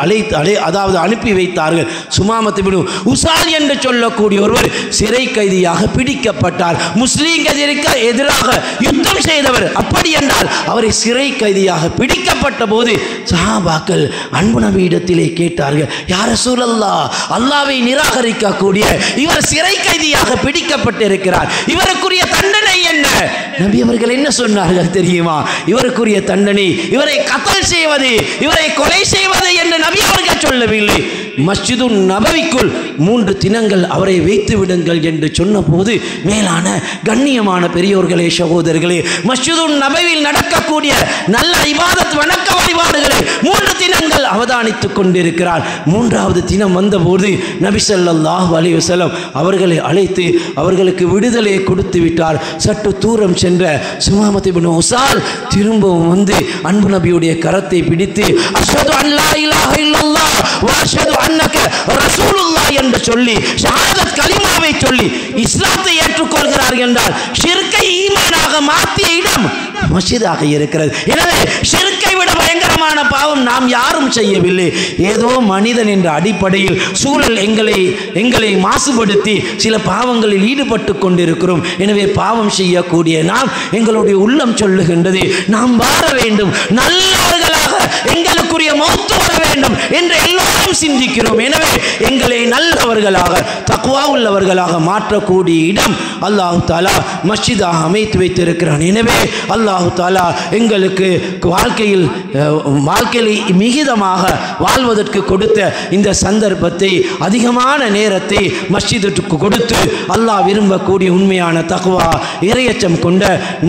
அதாவது அனுப்பி வைத்தார்கள். சுமாமத் இப்னு உசால் என்று சொல்லக்கூடிய ஒருவர் சிறை கைதியாக பிடிக்கப்பட்டார். முஸ்லிம்களுக்கு எதிராக யுத்தம் செய்தவர். அப்படி என்றால் அவரை சிறை கைதியாக பிடிக்கப்பட்ட போது சஹாபாக்கள் அன்பு நபியிடத்திலே கேட்டார்கள், யா ரசூலல்லாஹ், அல்லாஹ்வை நிராகரிக்கக்கூடிய இவர் சிறை கைதியாக பிடிக்கப்பட்டிருக்கிறார், இவருக்குரிய தண்டனை என்ன? நபி அவர்கள் என்ன சொன்னார்கள் தெரியுமா? இவருக்குரிய தண்டனை இவரை கத்ல் செய்வது, இவரை கொலை செய்வது என்று நபி அவர்கள் சொல்லவில்லை. மஸ்ஜிது நபவிக்குள் 3 தினங்கள் அவரை வைத்து விடுங்கள் என்று சொன்ன போது, மேலான கண்ணியமான பெரியோர்களே, சகோதரர்களே, மஸ்ஜிது நபவியில் நடக்கக்கூடிய நல்ல இபாதத் வணக்க வழிபாடுகளை 3 தினங்கள் அவதானித்துக் கொண்டிருக்கிறார். மூன்றாவது தினம் வந்தபோது நபி ஸல்லல்லாஹு அலைஹி வஸல்லம் அவர்களை அழைத்து அவர்களுக்கு விடுதலையை கொடுத்து விட்டார். சற்று தூரம் சென்ற சுமாமத் இப்னு உசால் திரும்பவும் வந்து அன்பு நபியுடைய கரத்தை பிடித்து அஷ்ஹது அன் லா இலாஹ இல்லல்லாஹ் வ அஷ்ஹது அன்னக ரசூலுல்லாஹ் என்று சொல்லி ஷஹாதத் கலிமாவை சொல்லி இஸ்லாத்தை ஏற்றுக்கொள்கிறார் என்றால் ஷிர்கை ஈமானாக மாற்றிய இடம் மஸ்ஜிதாக இருக்கிறது. எனவே ஷிர்கை விட பயங்கரமான பாவம் நாம் யாரும் செய்யவில்லை. ஏதோ மனிதன் என்ற அடிப்படையில் சூழல் எங்களை மாசுபடுத்தி சில பாவங்களில் ஈடுபட்டு கொண்டிருக்கிறோம். எனவே பாவம் செய்யக்கூடிய நாம் எங்களுடைய உள்ளம் சொல்லுகின்றது நாம் வாழ வேண்டும், நல்லவர்களாக எங்களுக்குரிய மௌத்து வர வேண்டும் என்று எல்லோரும் சிந்திக்கிறோம். எனவே எங்களை நல்லவர்களாக தக்வா உள்ளவர்களாக மாற்றக்கூடிய இடம் அல்லாஹ் தஆலா மஸ்ஜிதாக அமைத்து வைத்திருக்கிறான். எனவே அல்லாஹ் தஆலா எங்களுக்கு வாழ்க்கையில் மிகுதமாக வாழ்வதற்கு கொடுத்த இந்த சந்தர்ப்பத்தை அதிகமான நேரத்தை மஸ்ஜிதுக்கு கொடுத்து அல்லாஹ் விரும்பக்கூடிய உண்மையான தக்வா இறையச்சம் கொண்ட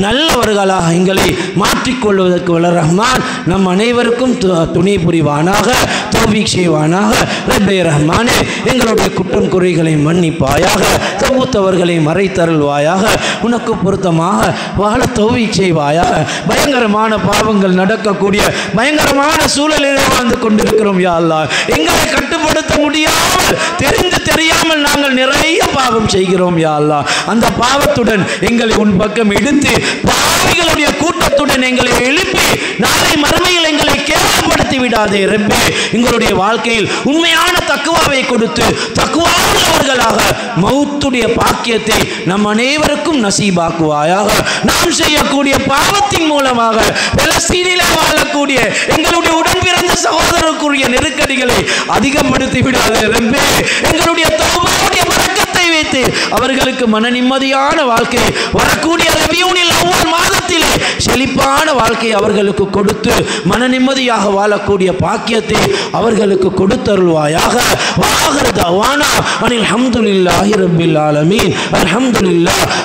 நல்லவர்களாக எங்களை மாற்றிக்கொள்வதற்கு வல்ல ரஹ்மான் நம் அனைவருக்கும் துணை புரிவானாக, தௌஃபீக் செய்வானாக. ரப்பே ரஹ்மானே, எங்களுடைய குற்றம் குறைகளை மன்னிப்பாயாக, தௌத்தவர்களை மறைத்தருள்வாயாக, உனக்கு பொருத்தமாக வாழ தௌஃபீக் செய்வாயாக. பயங்கரமான பாவங்கள் நடக்கக்கூடிய பயங்கரமான சூழலில் வாழ்ந்து கொண்டிருக்கிறோம் யா அல்லாஹ். எங்களை கட்டுப்படுத்த முடியாமல் தெரிந்து தெரியாமல் நாங்கள் நிறைய பாவம் செய்கிறோம் யா அல்லாஹ். அந்த பாவத்துடன் எங்களை உன் பக்கம் எடுத்து பாவிகளுடைய கூட்டத்துடன் எங்களை எழுப்பி நாளை மறுமையில் எங்களை கேவலப்படுத்தி விடாதே ரப்பே. எங்களுடைய வாழ்க்கையில் உண்மையான தக்வாவை கொடுத்து தக்வா உள்ளவர்களாக மௌத்துடைய பாக்கியத்தை நம் அனைவருக்கும் நசீபாக்குவாயாக. நாம் செய்யக்கூடிய பாவத்தின் மூலமாக பலஸ்தீனிலே வாழக்கூடிய எங்களுடைய உடன் பிறந்த சகோதரருக்குரிய நெருக்கடிகளை அதிகப்படுத்தி விடாதே ரப்பே. எங்களுடைய தௌபாவுடைய பரக்கத்தை வைத்து அவர்களுக்கு மன நிம்மதியான வாழ்க்கை வரக்கூடிய ரபியூனில் அவ்வல் மாதத்திலே செழிப்பான வாழ்க்கை அவர்களுக்கு கொடுத்து மன நிம்மதியாக வாழக்கூடிய பாக்கியத்தை அவர்களுக்கு கொடுத்தருள்வாயாக. வாஹிரு தஅவானா அனில் ஹம்துலில்லாஹி ரப்பில் ஆலமீன்.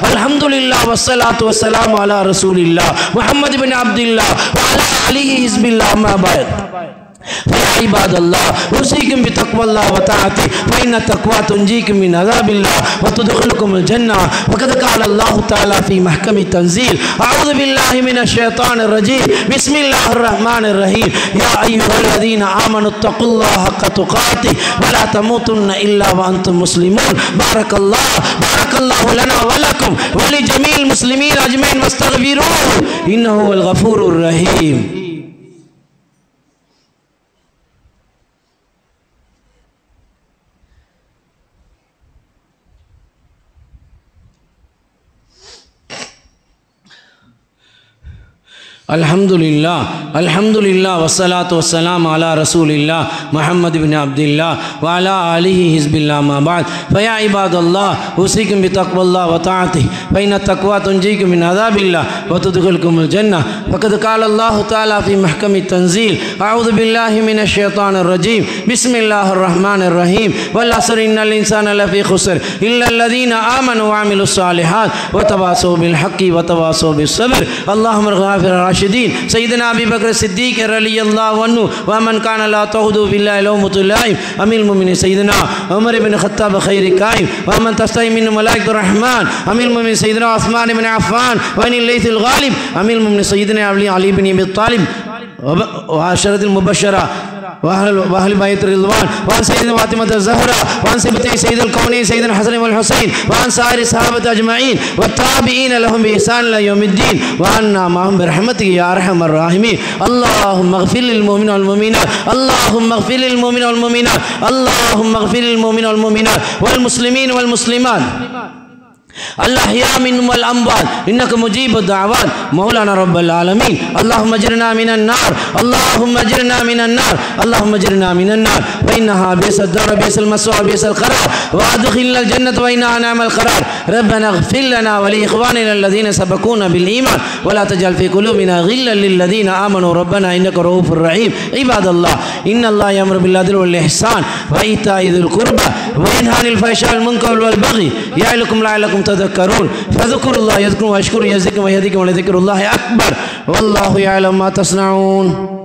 அல்ஹம்துலில்லாஹ் வஸ்ஸலாத்து வஸ்ஸலாமு அலா ரசூலில்லாஹ் முஹம்மது இப்னு அப்துல்லாஹ் வ அலா ஆலிஹி ஹிஸ்பில்லாஹ் அம்மா பஅத். فيا عباد الله أوصيكم بتقوى الله وطاعته فإن التقوى تنجيكم من عذاب الله وتدخلكم الجنة. وقد قال الله تعالى في محكم التنزيل أعوذ بالله من الشيطان الرجيم بسم الله الرحمن الرحيم يا أيها الذين آمنوا اتقوا الله حق تقاته ولا تموتن إلا وأنتم مسلمون. بارك الله لنا ولكم ولجميع المسلمين أجمعين واستغفروه إنه هو الغفور الرحيم. அல்ஹம்துலில்லாஹ் வஸ்ஸலாத்து வஸ்ஸலாம் அலா ரசூலில்லாஹ் முஹம்மது இப்னு அப்துல்லாஹ் வ அலா ஆலிஹி ஹிஸ்பில்லாஹ் அம்மா பஅத். ஃபயா இபாதல்லாஹ் உஸீக்கும் பித்தக்வல்லாஹ் வ தஆத்திஹி ஃபைன தக்வா துன்ஜீக்கும் மின் அஸாபில்லாஹ் வ துத்கிலுக்குமுல் ஜன்னah. ஃபகத் கால அல்லாஹு தஆலா ஃபீ மஹ்கமி தன்ஸீல் அஊது பில்லாஹி மினஷ் ஷைத்தானிர் ரஜீம் பிஸ்மில்லாஹிர் ரஹ்மானிர் ரஹீம் வல் அஸ்ரி இன்னல் இன்சான லஃபீ குஸ்ர் இல்லல் லதீன ஆமனு வ அமிலுஸ் ஸாலிஹாத் வ தவாஸவ் பில் ஹக்கி வ தவாஸவ் பிஸ் ஸப்ர். அல்லாஹும்ம ஃபிர் ராஷிதீன் سيدنا أبي بكر الصديق رضي الله عنه ومن كان لا تغدو بالله لومة لائم أمير المؤمنين سيدنا عمر بن الخطاب خير قائم ومن تستحي من ملائكة الرحمن أمير المؤمنين سيدنا عثمان بن عفان وعن الليث الغالب أمير المؤمنين سيدنا علي بن أبي طالب وعشرة المبشرة وأهل بيت رضوان وعن سيدنا فاطمة الزهراء وعن سيد الكونين سيدنا الحسن والحسين وعن سائر الصحابة أجمعين والتابعين لهم بإحسان إلى يوم الدين وعنا معهم برحمتك يا أرحم الراحمين. اللهم اغفر للمؤمنين والمؤمنات اللهم اغفر للمؤمنين والمؤمنات اللهم اغفر للمؤمنين والمؤمنات والمسلمين والمسلمات الأحياء منهم والأموات إنك مجيب الدعوات مولانا رب العالمين. اللهم اجرنا من النار اللهم اجرنا من النار اللهم اجرنا من النار فإنها بئس الدار بئس المثوى بئس القرار وأدخلنا الجنة وإنها نعم القرار. ربنا اغفر لنا ولإخواننا الذين سبقونا بالإيمان ولا تجعل في قلوبنا غلا للذين آمنوا ربنا إنك رؤوف رحيم. عباد الله إن الله يأمر بالعدل والإحسان وإيتاء ذي القربى وينهى عن الفحشاء والمنكر والبغي يعظكم لعلكم تذكرون. فذكروا الله يذكركم واشكروا يزدكم ويهديكم ولذكر الله أكبر والله يعلم ما تصنعون.